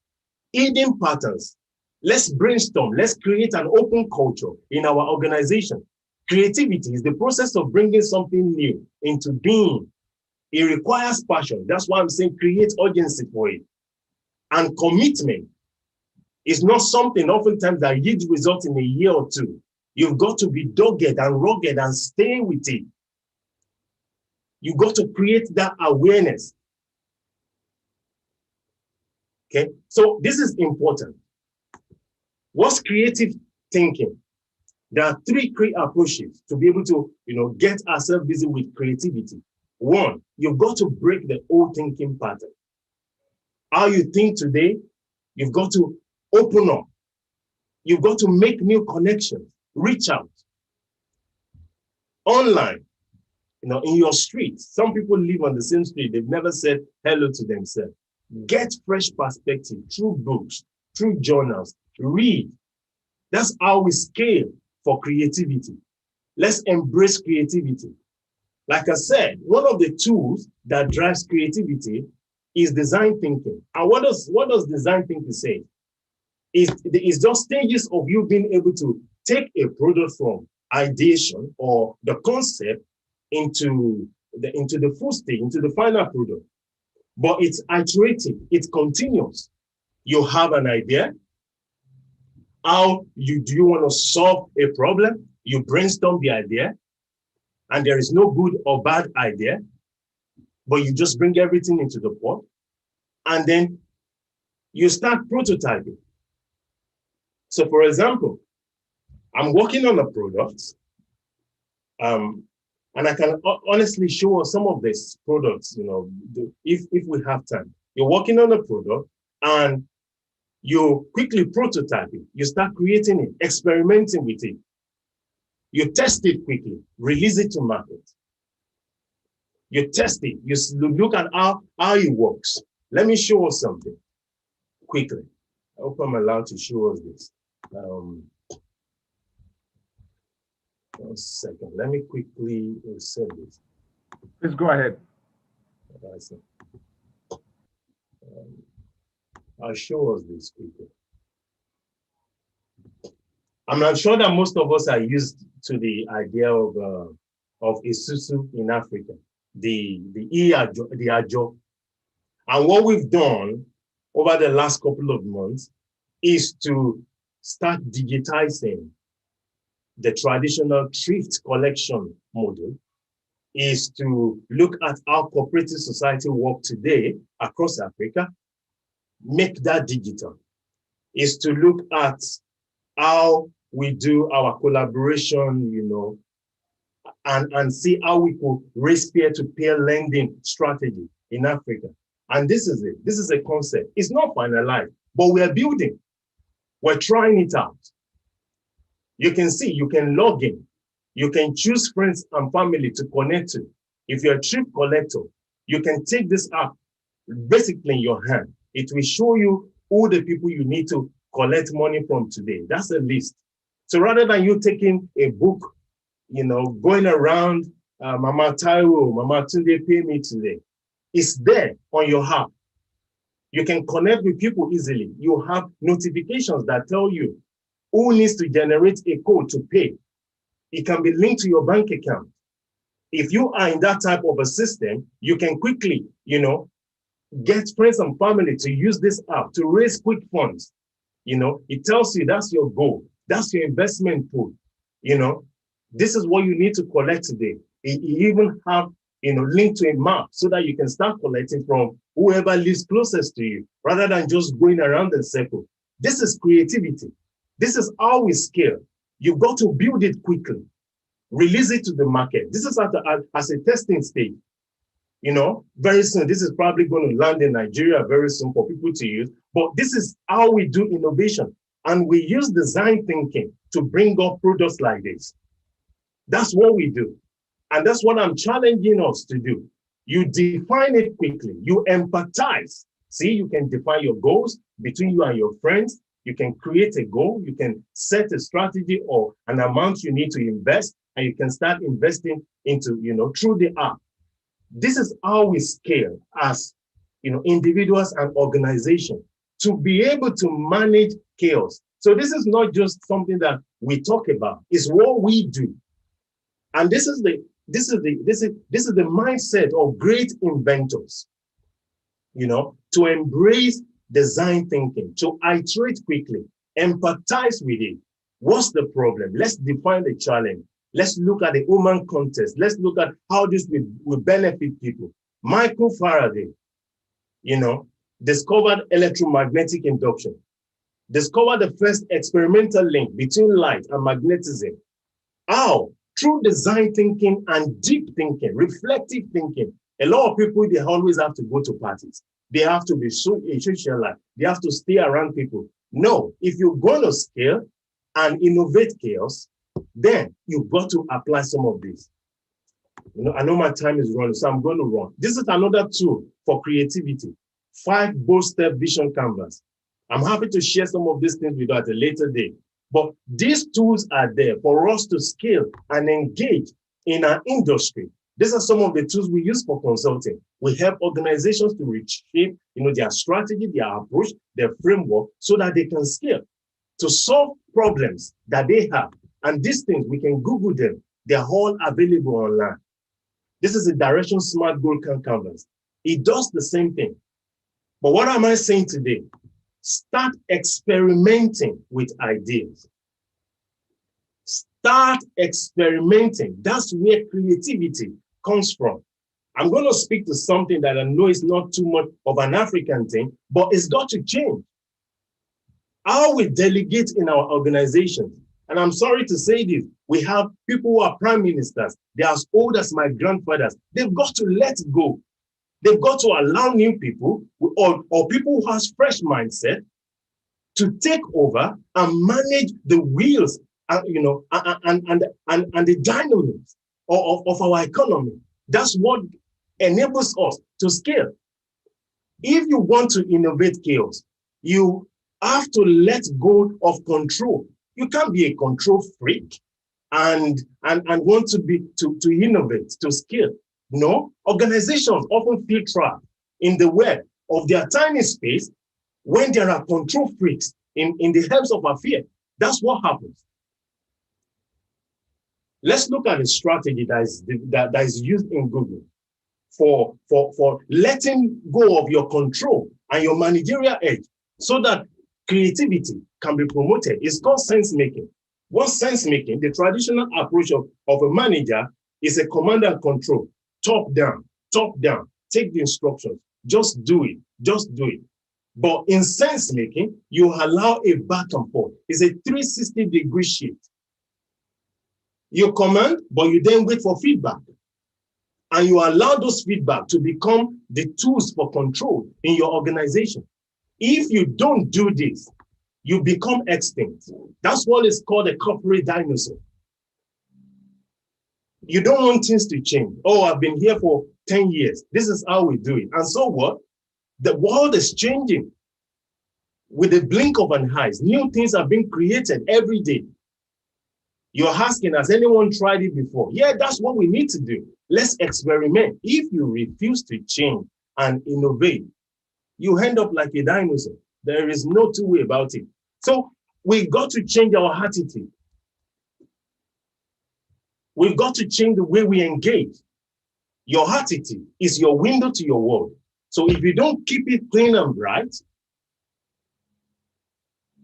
Hidden patterns. Let's brainstorm. Let's create an open culture in our organization. Creativity is the process of bringing something new into being. It requires passion. That's why I'm saying create urgency for it. And commitment is not something oftentimes that yields results in a year or two. You've got to be dogged and rugged and stay with it. You've got to create that awareness. Okay, so this is important. What's creative thinking? There are three key approaches to be able to, get ourselves busy with creativity. One, you've got to break the old thinking pattern. How you think today, you've got to open up. You've got to make new connections, reach out. Online, in your street, some people live on the same street, they've never said hello to themselves. Get fresh perspective through books, through journals, read. That's how we scale for creativity. Let's embrace creativity. Like I said, one of the tools that drives creativity is design thinking. And what does design thinking say? It's just stages of you being able to take a product from ideation or the concept into the full stage, into the final product. But it's iterative, it's continuous. You have an idea. Do you want to solve a problem? You brainstorm the idea, and there is no good or bad idea, but you just bring everything into the pot, and then you start prototyping. So for example, I'm working on a product, and I can honestly show us some of these products, if we have time. You're working on a product, and you quickly prototype it. You start creating it, experimenting with it. You test it quickly, release it to market. You test it, you look at how it works. Let me show us something quickly. I hope I'm allowed to show us this. 1 second, let me quickly send this. Please go ahead. I'll show us this quickly. I'm not sure that most of us are used to the idea of Isusu in Africa, the Ajo. And what we've done over the last couple of months is to start digitizing the traditional thrift collection model, is to look at how cooperative society work today across Africa, make that digital, is to look at how we do our collaboration, and see how we could raise peer-to-peer lending strategy in Africa. And this is it. This is a concept. It's not finalized, but we are building. We're trying it out. You can see, you can log in. You can choose friends and family to connect to. If you're a thrift collector, you can take this app basically in your hand. It will show you all the people you need to collect money from today. That's a list. So rather than you taking a book, going around, Mama Taiwo, Mama Tunde, pay me today. It's there on your app. You can connect with people easily. You have notifications that tell you who needs to generate a code to pay. It can be linked to your bank account. If you are in that type of a system, you can quickly, get friends and family to use this app to raise quick funds. It tells you that's your goal. That's your investment pool. This is what you need to collect today. You even have, linked to a map so that you can start collecting from whoever lives closest to you, rather than just going around in circle. This is creativity. This is how we scale. You've got to build it quickly, release it to the market. This is as a testing stage. Very soon, this is probably going to land in Nigeria very soon for people to use. But this is how we do innovation. And we use design thinking to bring up products like this. That's what we do. And that's what I'm challenging us to do. You define it quickly. You empathize. See, you can define your goals between you and your friends. You can create a goal. You can set a strategy or an amount you need to invest, and you can start investing into, through the app. This is how we scale as, individuals and organizations to be able to manage chaos. So this is not just something that we talk about. It's what we do. And this is the mindset of great inventors, to embrace design thinking, to iterate quickly, empathize with it. What's the problem? Let's define the challenge. Let's look at the human context. Let's look at how this will benefit people. Michael Faraday, discovered electromagnetic induction, discovered the first experimental link between light and magnetism. How? Through design thinking and deep thinking, reflective thinking. A lot of people, they always have to go to parties. They have to be social life. They have to stay around people. No, if you're going to scale and innovate chaos, then you've got to apply some of this. I know my time is running, so I'm going to run. This is another tool for creativity. 5 bold step vision canvas. I'm happy to share some of these things with you at a later date. But these tools are there for us to scale and engage in our industry. These are some of the tools we use for consulting. We help organizations to reshape, their strategy, their approach, their framework, so that they can scale to solve problems that they have. And these things, we can Google them. They're all available online. This is a Direction Smart Goal Canvas. It does the same thing. But what am I saying today? Start experimenting with ideas. Start experimenting. That's where creativity comes from. I'm going to speak to something that I know is not too much of an African thing, but it's got to change. How we delegate in our organizations. And I'm sorry to say this, we have people who are prime ministers. They're as old as my grandfathers. They've got to let go. They've got to allow new people or people who have fresh mindset to take over and manage the wheels, and the dynamics of our economy. That's what enables us to scale. If you want to innovate chaos, you have to let go of control. You can't be a control freak and want to innovate, to scale. No, organizations often feel trapped in the web of their tiny space when there are control freaks in the helms of affair. That's what happens. Let's look at the strategy that is used in Google for letting go of your control and your managerial edge so that creativity can be promoted. It's called sense making. What's sense making? The traditional approach of a manager is a command and control. Top down, take the instructions, just do it. But in sense making, you allow a back and forth. It's a 360-degree shift. You command, but you then wait for feedback. And you allow those feedback to become the tools for control in your organization. If you don't do this, you become extinct. That's what is called a corporate dinosaur. You don't want things to change. Oh, I've been here for 10 years. This is how we do it. And so what? The world is changing. with the blink of an eye, new things are being created every day. You're asking, has anyone tried it before? Yeah, that's what we need to do. Let's experiment. If you refuse to change and innovate, you end up like a dinosaur. There is no two way about it. So we got to change our attitude. We've got to change the way we engage. Your attitude is your window to your world. So if you don't keep it clean and bright,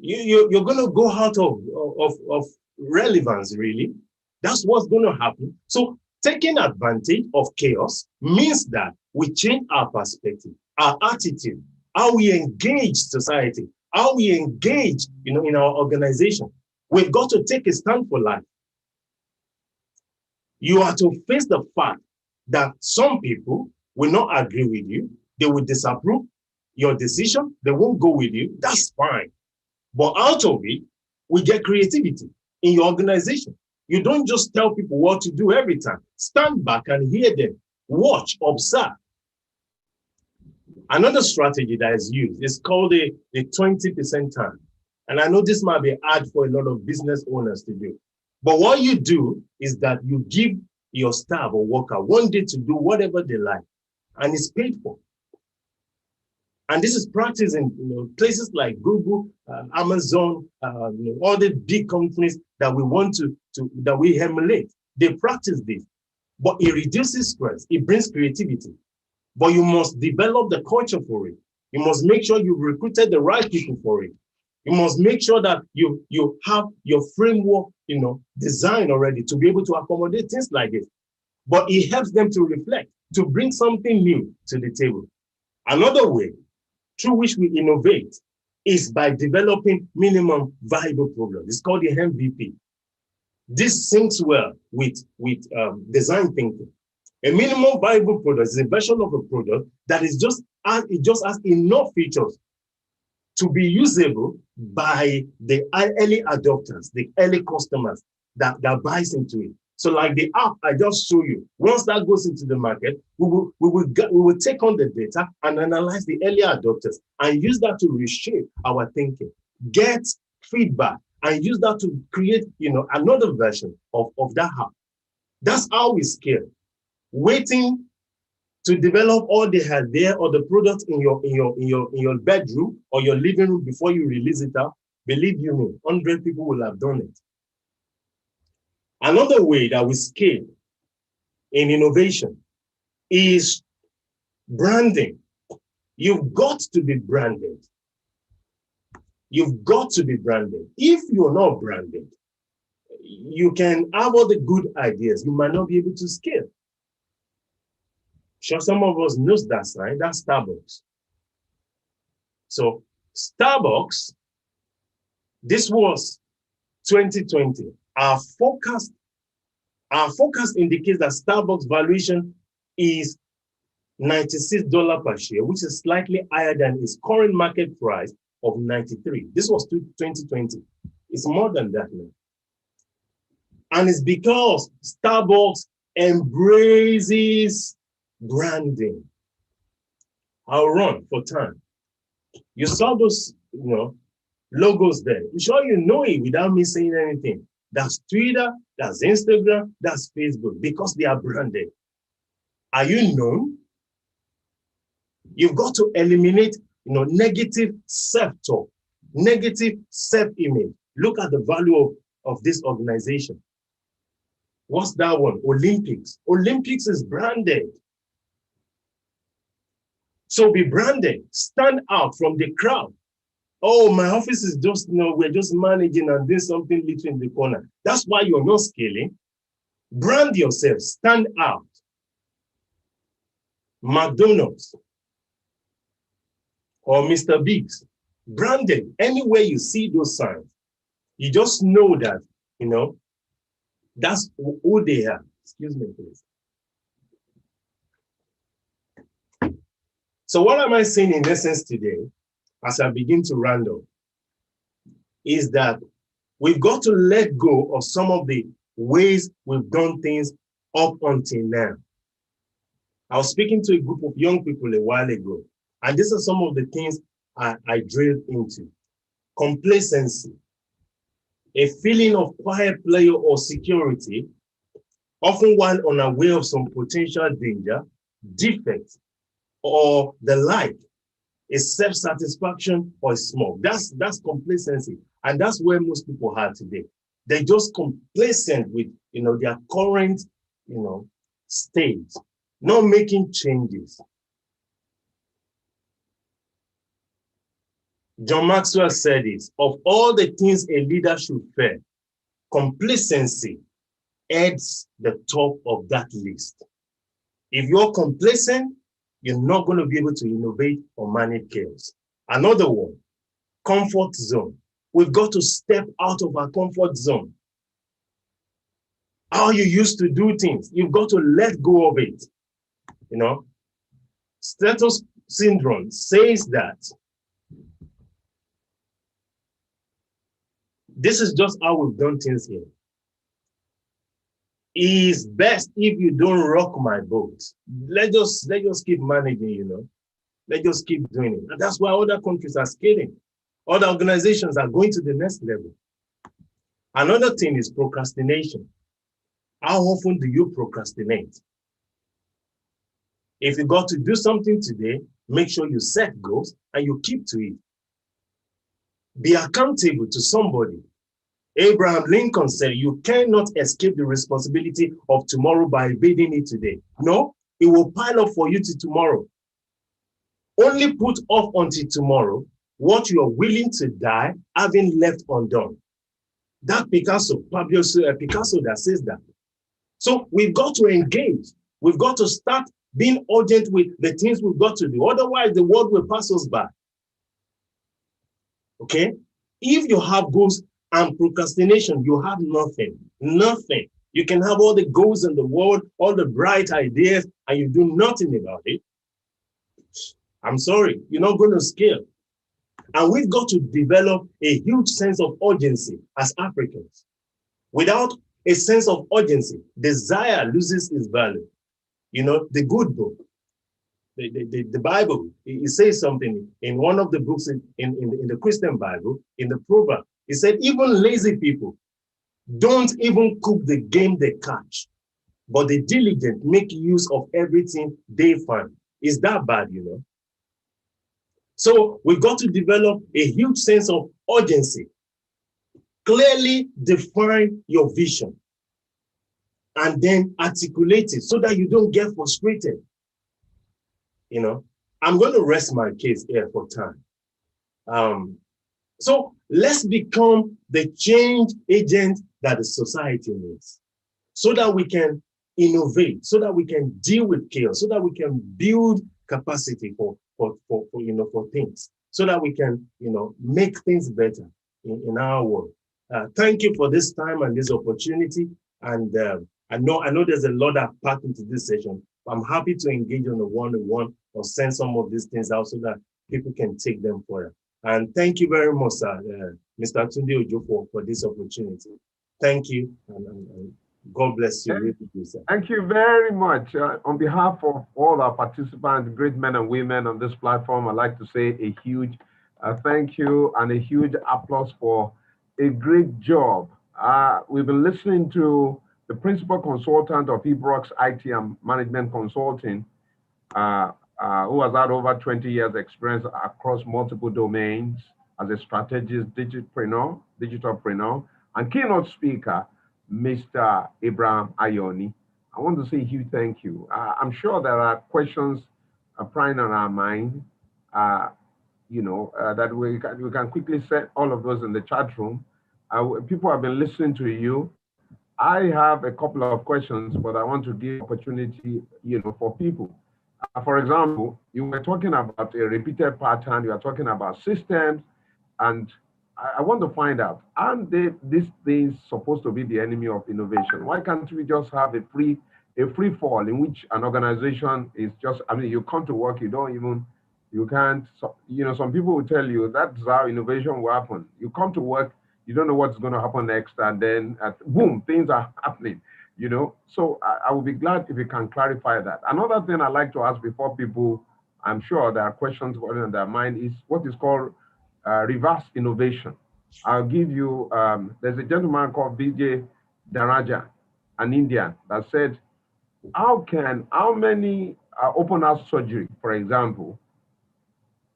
you're going to go out of relevance, really. That's what's going to happen. So taking advantage of chaos means that we change our perspective, our attitude, how we engage society, how we engage, in our organization. We've got to take a stand for life. You are to face the fact that some people will not agree with you. They will disapprove your decision. They won't go with you. That's fine. But out of it, we get creativity in your organization. You don't just tell people what to do every time. Stand back and hear them. Watch, observe. Another strategy that is used is called the 20% time. And I know this might be hard for a lot of business owners to do. But what you do is that you give your staff or worker one day to do whatever they like, and it's paid for. And this is practiced in places like Google, Amazon, all the big companies that we want that we emulate. They practice this, but it reduces stress. It brings creativity, but you must develop the culture for it. You must make sure you recruited the right people for it. You must make sure that you have your framework, designed already to be able to accommodate things like this. But it helps them to reflect, to bring something new to the table. Another way through which we innovate is by developing minimum viable product. It's called the MVP. This syncs well with design thinking. A minimum viable product is a version of a product that is just has enough features to be usable by the early adopters, the early customers that buys into it. So like the app I just showed you, once that goes into the market, we will take on the data and analyze the early adopters and use that to reshape our thinking, get feedback, and use that to create, another version of that app. That's how we scale. Waiting to develop all the hardware or the product in your bedroom or your living room before you release it out, believe you me, 100 people will have done it. Another way that we scale in innovation is branding. You've got to be branded. You've got to be branded. If you're not branded, you can have all the good ideas. You might not be able to scale. Sure, some of us knows that sign. That's Starbucks. So Starbucks, this was 2020. Our forecast indicates that Starbucks valuation is $96 per share, which is slightly higher than its current market price of $93. This was 2020. It's more than that now. And it's because Starbucks embraces branding. I'll run for time. You saw those, logos there. I'm sure you know it without me saying anything. That's Twitter, that's Instagram, that's Facebook, because they are branded. Are you known? You've got to eliminate, negative self-talk, negative self-image. Look at the value of this organization. What's that one? Olympics. Olympics is branded. So be branded. Stand out from the crowd. Oh, my office is just, we're just managing and doing something little in the corner. That's why you're not scaling. Brand yourself. Stand out. McDonald's or Mr. Biggs. Branded. Anywhere you see those signs, you just know that, that's who they are. Excuse me, please. So what am I saying in essence today, as I begin to round up, is that we've got to let go of some of the ways we've done things up until now. I was speaking to a group of young people a while ago, and these are some of the things I drilled into. complacency, a feeling of quiet pleasure or security, often while unaware of some potential danger, defect, or the like, is self-satisfaction or smoke. That's complacency. And that's where most people are today. They're just complacent with their current state, not making changes. John Maxwell said this: of all the things a leader should fear, complacency adds the top of that list. If you're complacent, you're not going to be able to innovate or manage chaos. Another one, comfort zone. We've got to step out of our comfort zone. How you used to do things, you've got to let go of it. Status syndrome says that this is just how we've done things here. It's best if you don't rock my boat. Let's just keep managing, Let's just keep doing it. And that's why other countries are scaling. Other organizations are going to the next level. Another thing is procrastination. How often do you procrastinate? If you got to do something today, make sure you set goals and you keep to it. Be accountable to somebody. Abraham Lincoln said, you cannot escape the responsibility of tomorrow by evading it today. No, it will pile up for you to tomorrow. Only put off until tomorrow what you are willing to die having left undone. That Picasso that says that. So we've got to engage. We've got to start being urgent with the things we've got to do. Otherwise, the world will pass us by. Okay? If you have goals and procrastination, you have nothing. Nothing. You can have all the goals in the world, all the bright ideas, and you do nothing about it. I'm sorry, you're not going to scale. And we've got to develop a huge sense of urgency as Africans. Without a sense of urgency, desire loses its value. The good book, the Bible, it says something in one of the books in the Christian Bible, in the Proverbs. It said, even lazy people don't even cook the game they catch, but the diligent make use of everything they find. Is that bad, So we've got to develop a huge sense of urgency. Clearly define your vision and then articulate it so that you don't get frustrated. I'm going to rest my case here for time. So let's become the change agent that the society needs so that we can innovate, so that we can deal with chaos, so that we can build capacity for things, so that we can, make things better in our world. Thank you for this time and this opportunity. And I know there's a lot that packed into this session. I'm happy to engage on a one-on-one or send some of these things out so that people can take them further. And thank you very much, sir, Mr. Tunde Ojo, for this opportunity. Thank you, and God bless you. Really do, sir. Thank you very much. On behalf of all our participants, great men and women on this platform, I'd like to say a huge thank you and a huge applause for a great job. We've been listening to the principal consultant of Ebrox IT and Management Consulting, who has had over 20 years experience across multiple domains as a strategist, digitalpreneur, and keynote speaker, Mr. Abraham Ayoni. I want to say a huge thank you. I'm sure there are questions prying on our mind, that we can quickly set all of those in the chat room. People have been listening to you. I have a couple of questions, but I want to give opportunity, for people. For example, you were talking about a repeated pattern, you are talking about systems, and I want to find out, aren't these things supposed to be the enemy of innovation? Why can't we just have a free fall in which an organization is just, you come to work, you can't, some people will tell you that's how innovation will happen. You come to work, you don't know what's going to happen next, and then boom, things are happening. So I will be glad if you can clarify that. Another thing I'd like to ask before people, I'm sure there are questions in their mind, is what is called reverse innovation. I'll give you, there's a gentleman called BJ Daraja, an Indian, that said, how many open heart surgery, for example,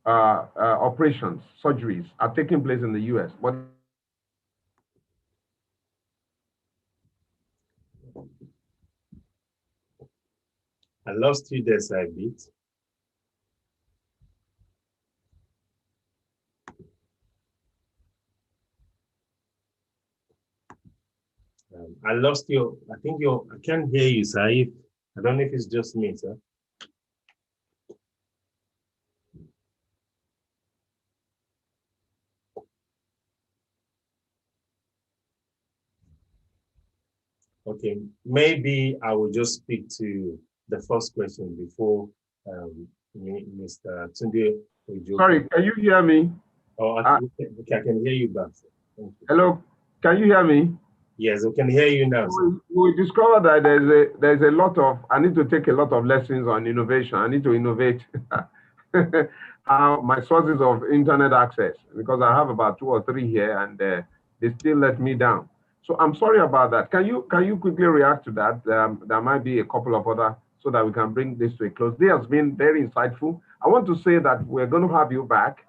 operations, surgeries are taking place in the US? But I lost you there, side bit. I lost you. I think I can't hear you, sir. I don't know if it's just me, sir. Okay, maybe I will just speak to the first question before Mr. Tunde. sorry, can you hear me? Oh, I can hear you back. Hello, can you hear me? Yes, we can hear you now. We discovered that there's a lot of, I need to take a lot of lessons on innovation. I need to innovate how my sources of internet access, because I have about 2 or 3 here, and they still let me down. So I'm sorry about that. Can you quickly react to that? There might be a couple of other, so that we can bring this to a close. This has been very insightful. I want to say that we're going to have you back.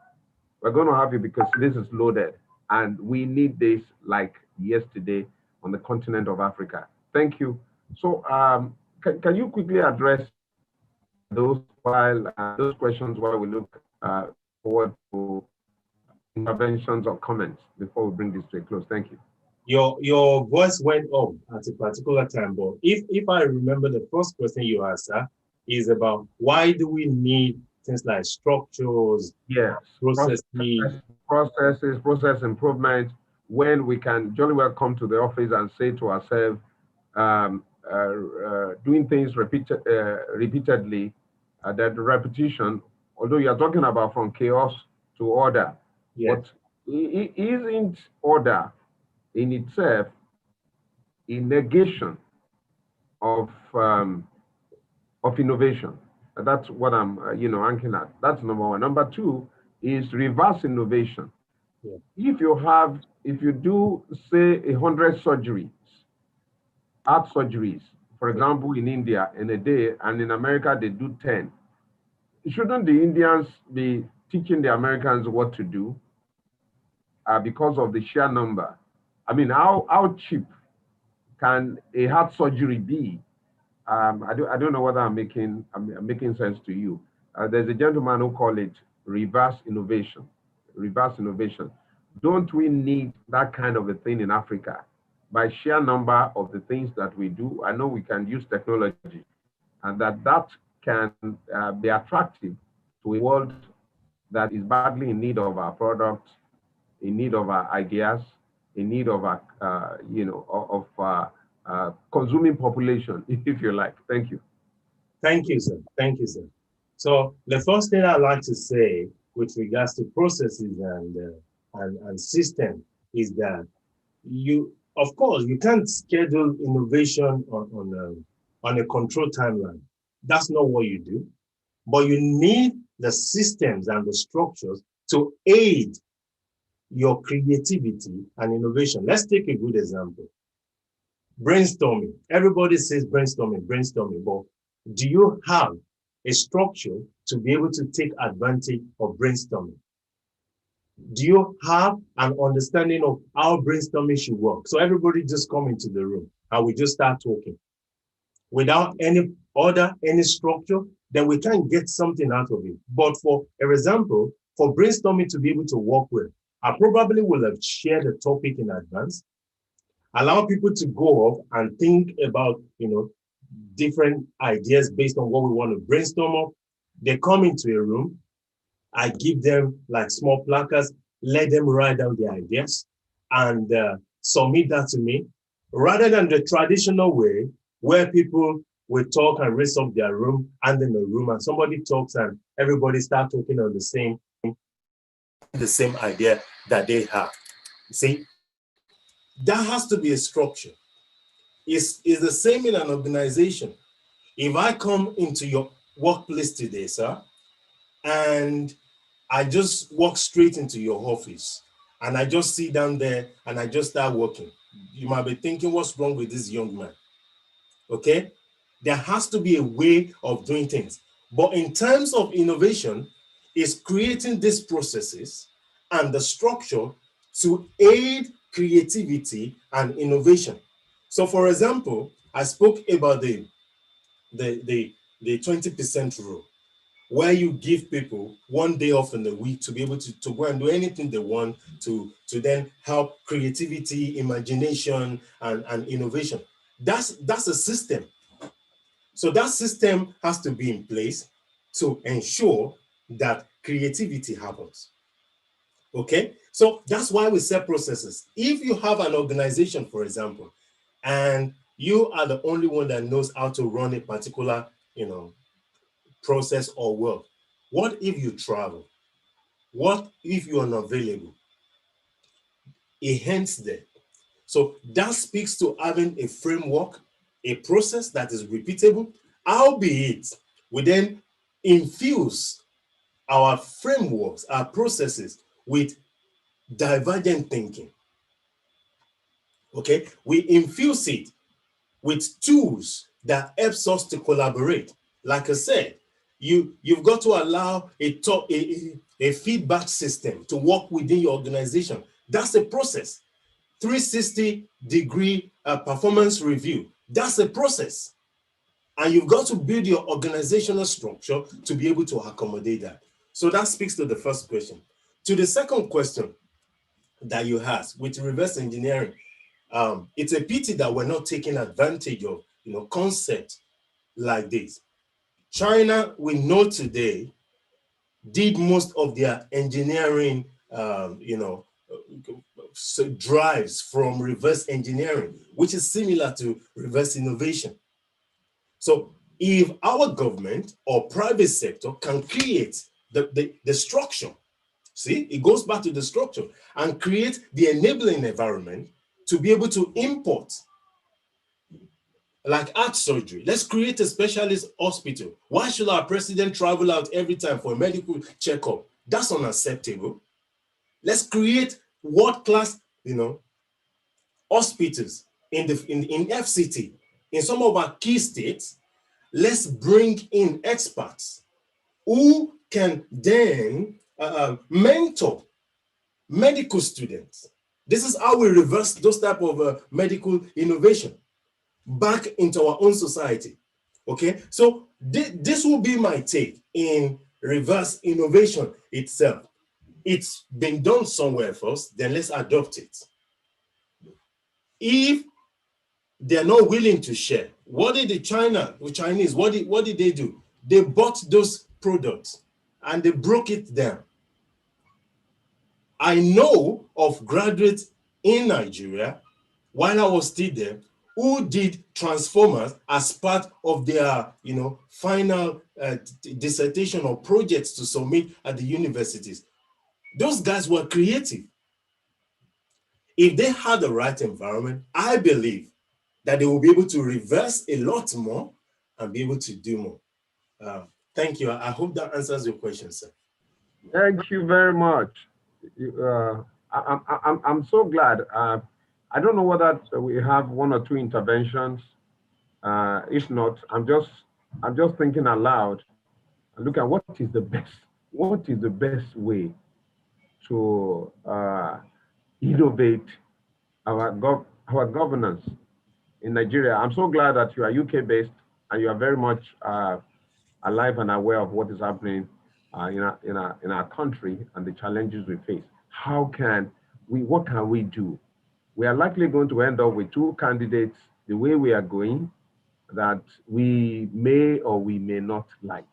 We're going to have you because this is loaded, and we need this like yesterday on the continent of Africa. Thank you. So can you quickly address those questions while we look forward to interventions or comments before we bring this to a close? Thank you. Your voice went up at a particular time, but if I remember, the first question you asked, sir, is about why do we need things like structures, yes, processes, process improvement, when we can jolly well come to the office and say to ourselves, doing things repeatedly, that repetition, although you're talking about from chaos to order, yes. But isn't order in itself a negation of innovation? That's what I'm, anchoring at. That's number one. Number two is reverse innovation. Yeah. If you do, say, 100 surgeries, heart surgeries, for example, in India in a day, and in America they do 10, shouldn't the Indians be teaching the Americans what to do because of the sheer number? I mean, how cheap can a heart surgery be? I don't know whether I'm making sense to you. There's a gentleman who called it reverse innovation. Reverse innovation. Don't we need that kind of a thing in Africa? By sheer number of the things that we do, I know we can use technology, and that can be attractive to a world that is badly in need of our products, in need of our ideas, in need of our, consuming population, if you like. Thank you. Thank you, sir. Thank you, sir. So the first thing I'd like to say with regards to processes and system is that of course, you can't schedule innovation on a controlled timeline. That's not what you do. But you need the systems and the structures to aid your creativity and innovation. Let's take a good example. Brainstorming. Everybody says brainstorming, but do you have a structure to be able to take advantage of brainstorming? Do you have an understanding of how brainstorming should work? So everybody just come into the room and we just start talking. Without any order, any structure, then we can't get something out of it. But for example, for brainstorming to be able to work with, I probably will have shared the topic in advance, allow people to go off and think about, different ideas based on what we want to brainstorm of. They come into a room, I give them like small placards, let them write down their ideas and submit that to me, rather than the traditional way where people will talk and raise up their room and in the room and somebody talks and everybody start talking on the same idea that they have. See, that has to be a structure. It's the same in an organization. If I come into your workplace today, sir, and I just walk straight into your office and I just sit down there and I just start working, you might be thinking, what's wrong with this young man? Okay? There has to be a way of doing things. But in terms of innovation, is creating these processes and the structure to aid creativity and innovation. So for example, I spoke about the 20% rule, where you give people 1 day off in the week to be able to go and do anything they want to then help creativity, imagination, and innovation. That's a system. So that system has to be in place to ensure that creativity happens. Okay, so that's why we set processes. If you have an organization, for example, and you are the only one that knows how to run a particular, process or work, what if you travel? What if you are not available? It ends there. So that speaks to having a framework, a process that is repeatable, albeit we then infuse our frameworks, our processes with divergent thinking. Okay, we infuse it with tools that helps us to collaborate. Like I said, you've got to allow a feedback system to work within your organization. That's a process. 360-degree performance review. That's a process. And you've got to build your organizational structure to be able to accommodate that. So that speaks to the first question. To the second question that you asked with reverse engineering, it's a pity that we're not taking advantage of concepts like this. China, we know today, did most of their engineering drives from reverse engineering, which is similar to reverse innovation. So if our government or private sector can create the structure, see, it goes back to the structure, and create the enabling environment to be able to import, like heart surgery. Let's create a specialist hospital. Why should our president travel out every time for a medical checkup? That's unacceptable. Let's create world-class, hospitals in FCT, in some of our key states. Let's bring in experts who can then mentor medical students. This is how we reverse those type of medical innovation back into our own society. Okay, so this will be my take in reverse innovation itself. It's been done somewhere first, then let's adopt it. If they're not willing to share, what did the Chinese, what did they do? They bought those products and they broke it down. I know of graduates in Nigeria, while I was still there, who did transformers as part of their final dissertation or projects to submit at the universities. Those guys were creative. If they had the right environment, I believe that they will be able to reverse a lot more and be able to do more. Thank you. I hope that answers your question, sir. Thank you very much. I'm so glad. I don't know whether we have one or two interventions. If not, I'm just thinking aloud. Look at what is the best way to innovate our governance in Nigeria. I'm so glad that you are UK based and you are very much alive and aware of what is happening in our country and the challenges we face. What can we do? We are likely going to end up with two candidates the way we are going that we may or we may not like.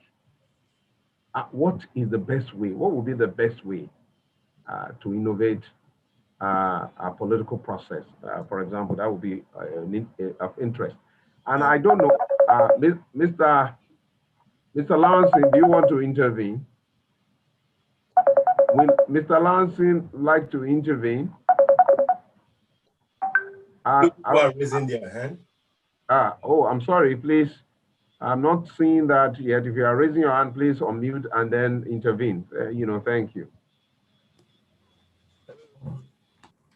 What is the best way? What would be the best way to innovate our political process? For example, that would be of interest. And I don't know, Mr. Lansing, do you want to intervene? Will Mr. Lansing like to intervene? People are raising their hand. I'm sorry, please. I'm not seeing that yet. If you are raising your hand, please unmute and then intervene. Thank you.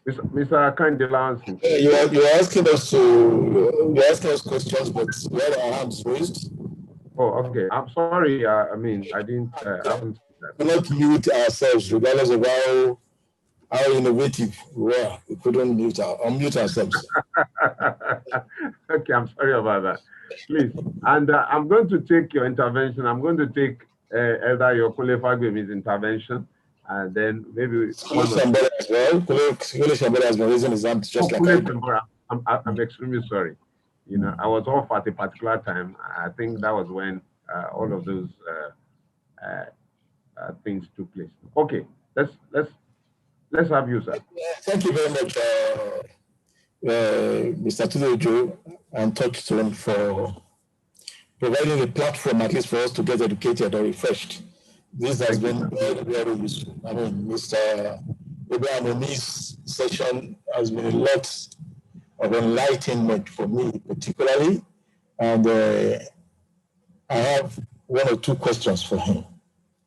Mr. Kandilansi. You're asking us questions, but we have our hands raised. Oh, okay. I'm sorry. I haven't seen that. We cannot mute ourselves, regardless of how innovative we were. We couldn't unmute ourselves. Okay, I'm sorry about that. Please. And I'm going to take your intervention. I'm going to take Elder Yokule Fagbemi's intervention. And then maybe one or two. As well. Kule Shambara has been raising his hand just like I'm extremely sorry. I was off at a particular time. I think that was when all of those things took place. Okay, let's have you, sir. Thank you very much, Mr. Tudojo and Touchstone, for providing a platform at least for us to get educated or refreshed. This has been very, very useful. I mean, Mr. Abraham Oni's session has been a lot of enlightenment for me, particularly. And I have one or two questions for him.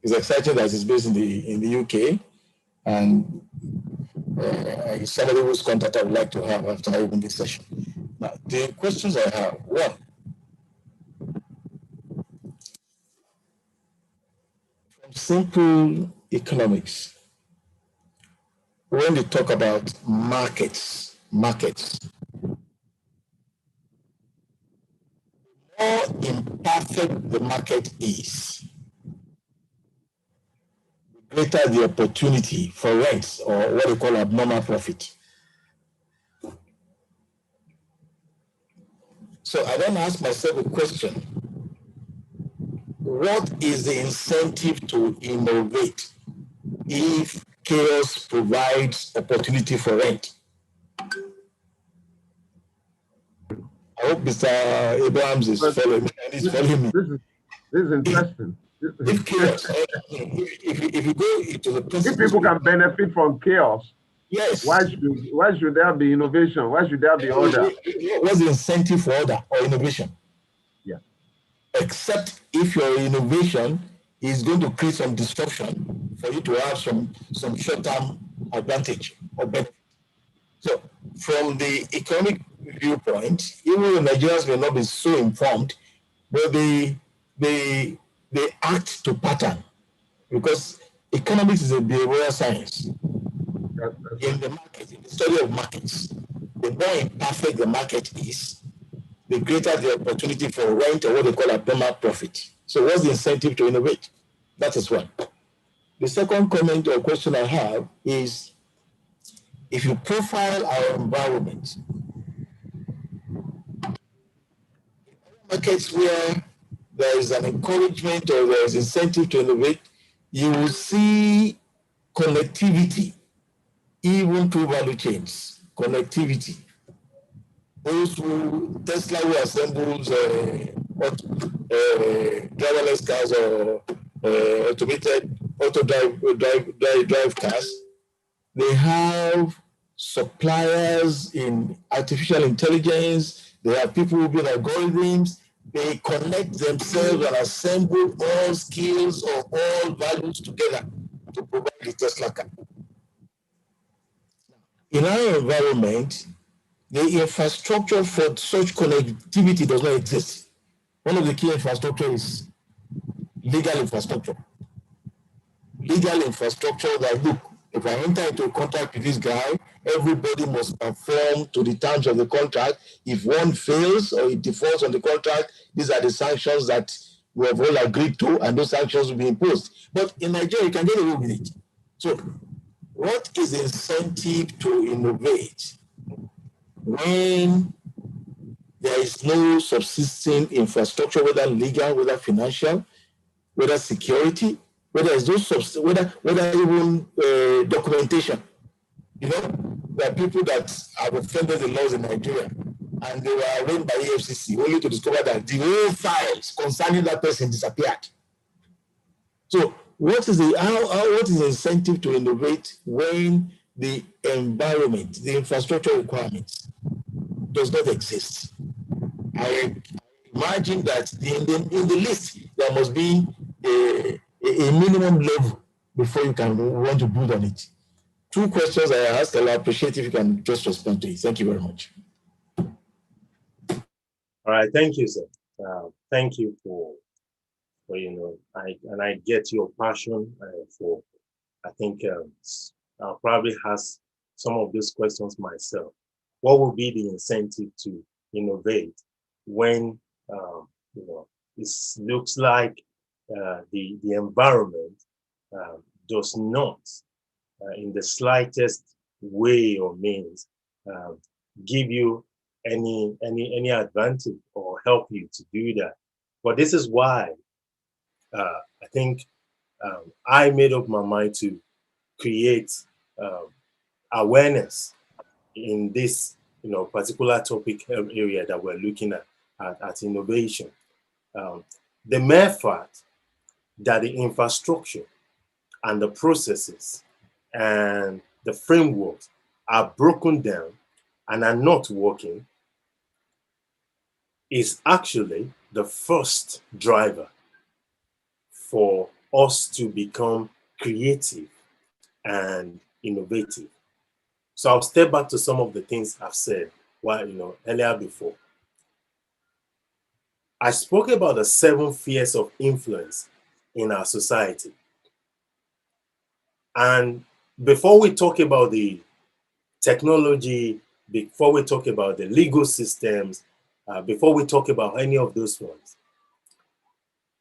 It's exciting that he's based in the UK, and he's somebody whose contact I would like to have after having this session. Now, the questions I have: one, from simple economics, when they talk about markets, the more imperfect the market is, the greater the opportunity for rents, or what they call abnormal profit. So I then ask myself a question: what is the incentive to innovate if chaos provides opportunity for rent? I hope Mr. Abrahams is following me. This is interesting. If chaos, if you go into the principles, if people can benefit from chaos, yes. Why should there be innovation? Why should there be order? What's the incentive for order or innovation? Yeah. Except if your innovation is going to create some disruption for you to have some short-term advantage or benefit. So from the economic viewpoint, even though Nigerians may not be so informed, but they act to pattern, because economics is a behavioral science. In the market, in the study of markets, the more imperfect the market is, the greater the opportunity for rent, or what they call abnormal profit. So what's the incentive to innovate? That is one. The second comment or question I have is, if you profile our environment, markets where there is an encouragement or there is incentive to innovate, you will see connectivity, even through value chains, connectivity. Those who, Tesla who assembles driverless cars or automated drive cars, they have suppliers in artificial intelligence, they have people who build algorithms, they connect themselves and assemble all skills or all values together to provide the Tesla car. In our environment, the infrastructure for such connectivity does not exist. One of the key infrastructure is legal infrastructure. Legal infrastructure that, look, if I enter into a contract with this guy, everybody must conform to the terms of the contract. If one fails or it defaults on the contract, these are the sanctions that we have all agreed to, and those sanctions will be imposed. But in Nigeria, you can get away with it. So what is the incentive to innovate when there is no subsisting infrastructure, whether legal, whether financial, whether security, whether there's no whether even documentation? You know, there are people that have offended the laws in Nigeria, and they were arraigned by EFCC only to discover that the whole files concerning that person disappeared. So what is the incentive to innovate when the environment, the infrastructure requirements does not exist? I Imagine that in the list, there must be a minimum level before you can want to build on it. 2 questions I asked, and I appreciate if you can just respond to it. Thank you very much. All right, thank you, sir. Thank you for I get your passion for. I think I'll probably ask some of these questions myself. What would be the incentive to innovate when it looks like the environment does not, in the slightest way or means, uh, give you any advantage or help you to do that. But this is why I think I made up my mind to create awareness in this particular topic area that we're looking at innovation. The mere fact that the infrastructure and the processes and the frameworks are broken down and are not working is actually the first driver for us to become creative and innovative. So I'll step back to some of the things I've said earlier before. I spoke about the 7 spheres of influence in our society. And before we talk about the technology, before we talk about the legal systems, before we talk about any of those ones,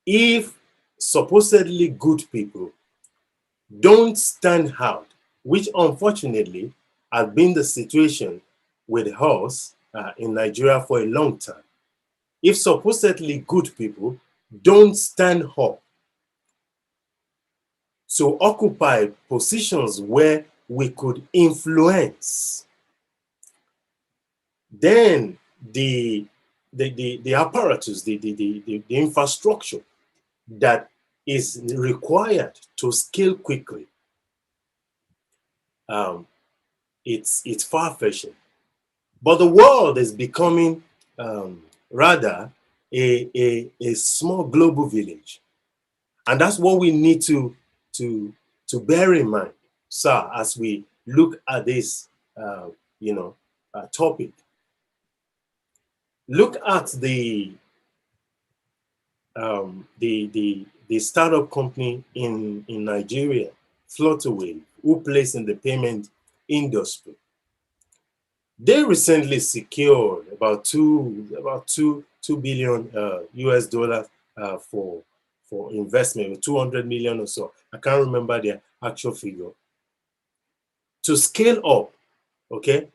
if supposedly good people don't stand out, which unfortunately has been the situation with us in Nigeria for a long time, if supposedly good people don't stand up to occupy positions where we could influence, then the apparatus, the infrastructure that is required to scale quickly, it's far-fetching. But the world is becoming rather a small global village. And that's what we need to bear in mind, sir, as we look at this topic. Look at the startup company in Nigeria, Flutterwave, who plays in the payment industry. They recently secured about two billion US dollars for investment, 200 million or so. I can't remember the actual figure. To scale up, okay,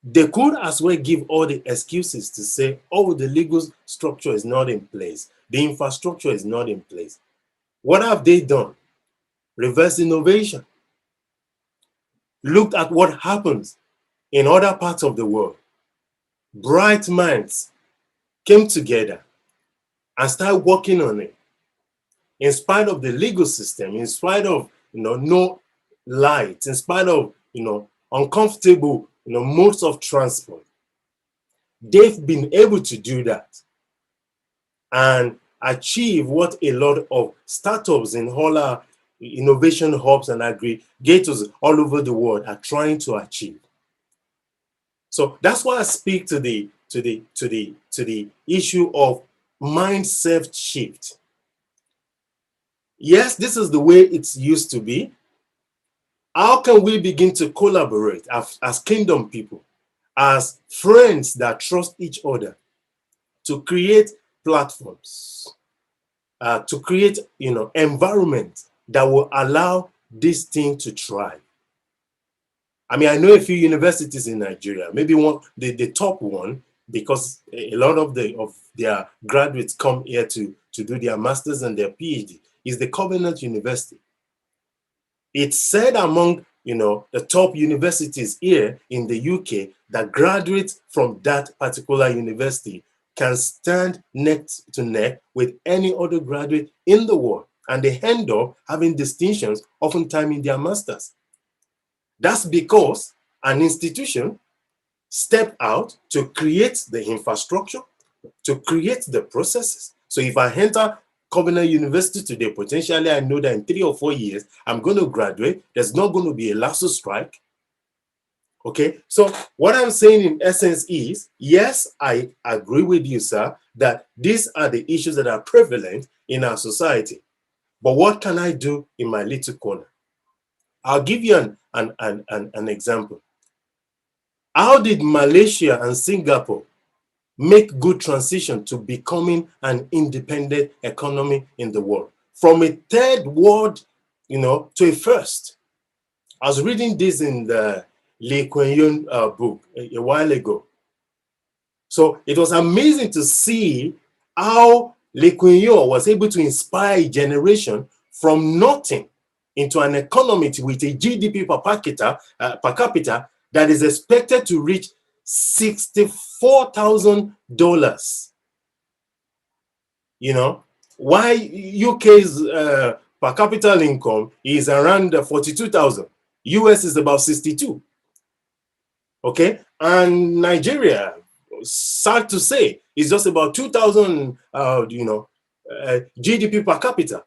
they could as well give all the excuses to say, oh, the legal structure is not in place, the infrastructure is not in place. What have they done? Reverse innovation. Looked at what happens in other parts of the world. Bright minds came together and started working on it. In spite of the legal system, in spite of no light, in spite of uncomfortable modes of transport, they've been able to do that and achieve what a lot of startups in all our innovation hubs and aggregators all over the world are trying to achieve. So that's why I speak to the issue of mindset shift. Yes, this is the way it's used to be. How can we begin to collaborate as kingdom people, as friends that trust each other, to create platforms, to create environment that will allow this thing to thrive? I mean, I know a few universities in Nigeria, maybe the top one, because a lot of their graduates come here to do their masters and their PhD, is the Covenant University. It's said among the top universities here in the UK that graduates from that particular university can stand neck to neck with any other graduate in the world, and they end up having distinctions oftentimes in their masters. That's because an institution stepped out to create the infrastructure, to create the processes. So if I enter Covenant University today, potentially I know that in 3 or 4 years, I'm going to graduate. There's not going to be a LASSO strike. Okay, so what I'm saying in essence is, yes, I agree with you, sir, that these are the issues that are prevalent in our society. But what can I do in my little corner? I'll give you an example. How did Malaysia and Singapore make good transition to becoming an independent economy in the world? From a third world, to a first. I was reading this in the Lee Kuan Yew book a while ago. So it was amazing to see how Lee Kuan Yew was able to inspire a generation from nothing into an economy with a GDP per capita that is expected to reach $64,000. Why UK's per capita income is around 42,000. US is about 62. Okay, and Nigeria, sad to say, is just about 2,000, GDP per capita.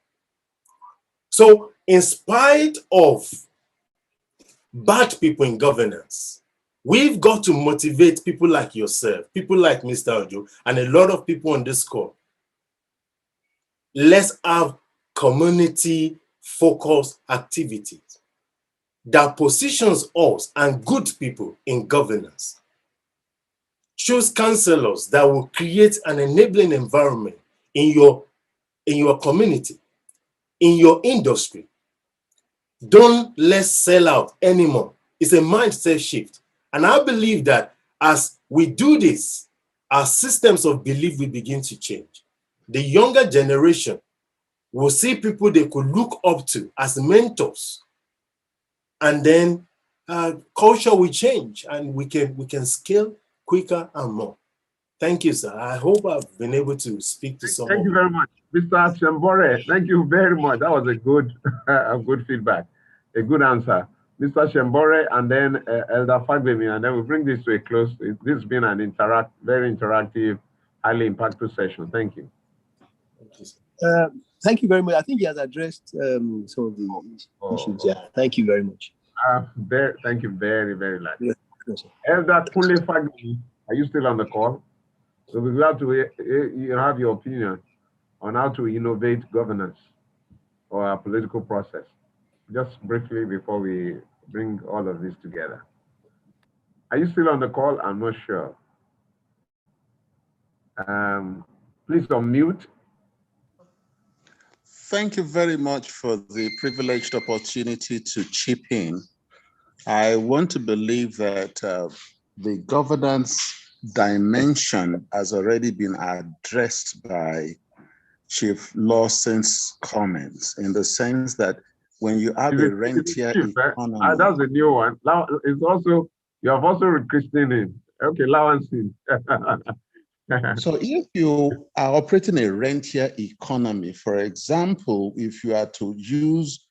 So, in spite of bad people in governance, we've got to motivate people like yourself, people like Mr. Ojo, and a lot of people on this call. Let's have community-focused activities that positions us and good people in governance. Choose counselors that will create an enabling environment in your community, in your industry. Don't let's sell out anymore. It's a mindset shift. And I believe that as we do this, our systems of belief will begin to change. The younger generation will see people they could look up to as mentors. And then culture will change and we can scale quicker and more. Thank you, sir. I hope I've been able to speak to some. Thank you very much, Mr. Shembore. Thank you very much. That was a good, a good feedback, a good answer, Mr. Shembore, and then Elder Fagbemi, and then we bring this to a close. This has been an very interactive, highly impactful session. Thank you. Thank you very much. I think he has addressed some of the issues. Yeah. Thank you very much. Thank you very, very much. Yes. Elder Kunle Fagbemi, are you still on the call? So we'd love to have your opinion on how to innovate governance or our political process. Just briefly before we bring all of this together. Are you still on the call? I'm not sure. Please unmute. Thank you very much for the privileged opportunity to chip in. I want to believe that the governance dimension has already been addressed by Chief Lawson's comments, in the sense that when you have a rentier economy, that's a new one. It's also, you have also rechristened him. Okay, Lawansin. So if you are operating a rentier economy, for example, if you are to use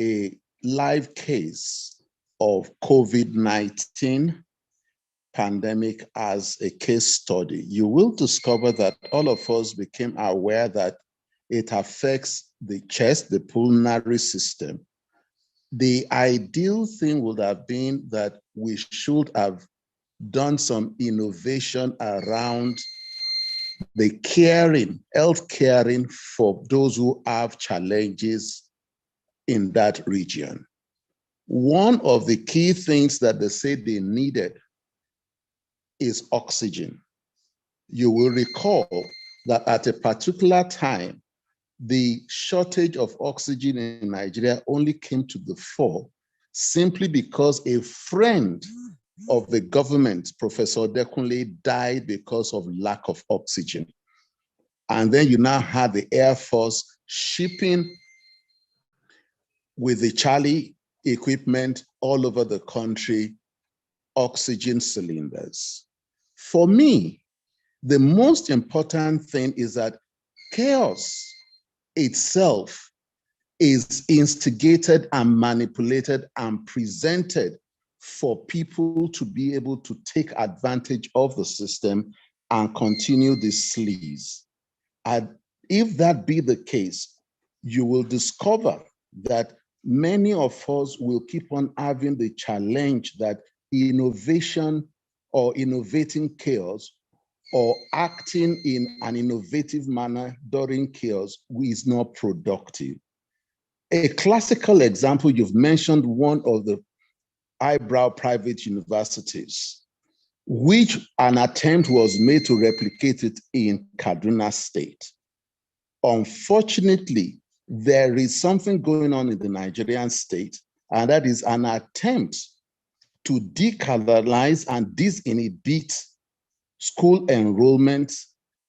a live case of COVID-19 pandemic as a case study, you will discover that all of us became aware that it affects the chest, the pulmonary system. The ideal thing would have been that we should have done some innovation around the health caring for those who have challenges in that region. One of the key things that they said they needed is oxygen. You will recall that at a particular time, the shortage of oxygen in Nigeria only came to the fore simply because a friend of the government, Professor Dekunle, died because of lack of oxygen. And then you now had the Air Force shipping with the Charlie equipment all over the country, oxygen cylinders. For me, the most important thing is that chaos itself is instigated and manipulated and presented for people to be able to take advantage of the system and continue the sleaze. And if that be the case, you will discover that many of us will keep on having the challenge that innovation or innovating chaos or acting in an innovative manner during chaos is not productive. A classical example, you've mentioned one of the eyebrow private universities, which an attempt was made to replicate it in Kaduna State. Unfortunately, there is something going on in the Nigerian state, and that is an attempt to decolonize and disinhibit school enrollment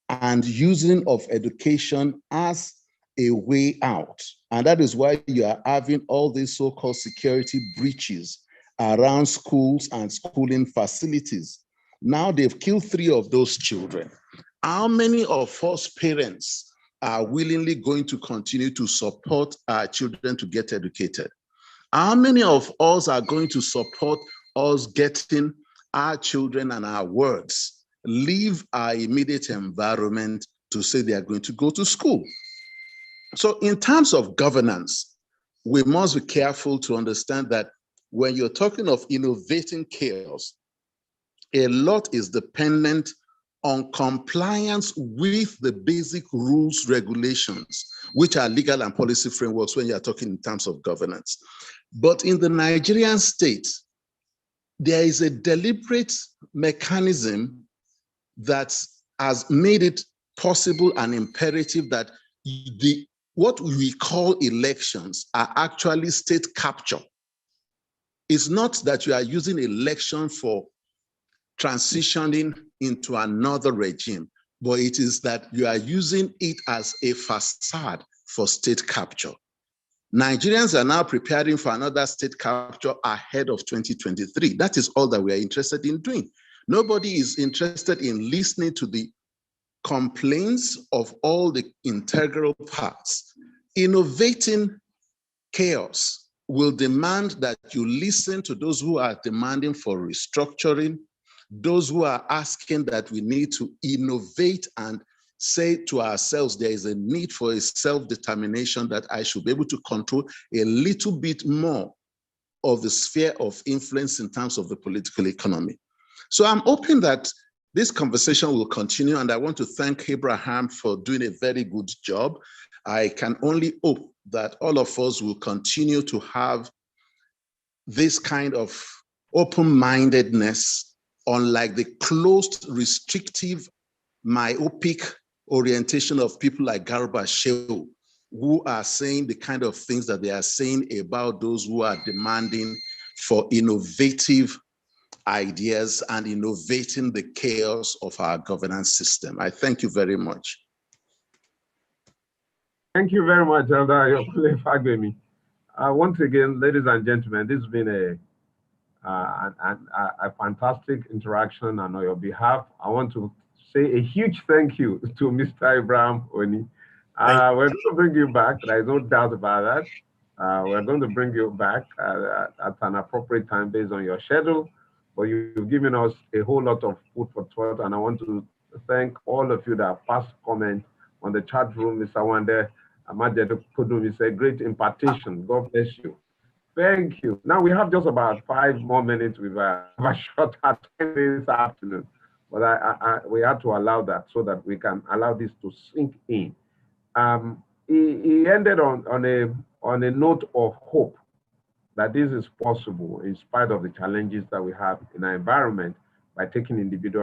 and using of education as a way out. And that is why you are having all these so-called security breaches around schools and schooling facilities. Now they've killed 3 of those children. How many of us parents are willingly going to continue to support our children to get educated? How many of us are going to support us getting our children and our words, leave our immediate environment to say they are going to go to school? So in terms of governance, we must be careful to understand that when you're talking of innovating chaos, a lot is dependent on compliance with the basic rules, regulations, which are legal and policy frameworks when you're talking in terms of governance. But in the Nigerian state, there is a deliberate mechanism that has made it possible and imperative that what we call elections are actually state capture. It's not that you are using election for transitioning into another regime, but it is that you are using it as a facade for state capture. Nigerians are now preparing for another state capture ahead of 2023. That is all that we are interested in doing. Nobody is interested in listening to the complaints of all the integral parts. Innovating chaos will demand that you listen to those who are demanding for restructuring, those who are asking that we need to innovate and say to ourselves, there is a need for a self-determination that I should be able to control a little bit more of the sphere of influence in terms of the political economy. So I'm hoping that this conversation will continue, and I want to thank Abraham for doing a very good job. I can only hope that all of us will continue to have this kind of open-mindedness, unlike the closed, restrictive, myopic orientation of people like Garba Shehu, who are saying the kind of things that they are saying about those who are demanding for innovative ideas and innovating the chaos of our governance system. I thank you very much. Thank you very much, Elder Ayokule Fagbemi. Once again, ladies and gentlemen, this has been a fantastic interaction, and on your behalf, I want to say a huge thank you to Mr. Abraham Oni. We're going to bring you back. There is no doubt about that. We're going to bring you back at an appropriate time based on your schedule. But you've given us a whole lot of food for thought, and I want to thank all of you that have passed comment on the chat room. Mr. Wande Amadedo Kodum is a great impartation. God bless you. Thank you. Now we have just about 5 more minutes. We've a short time this afternoon, but we had to allow that so that we can allow this to sink in. He ended on a note of hope that this is possible in spite of the challenges that we have in our environment by taking individual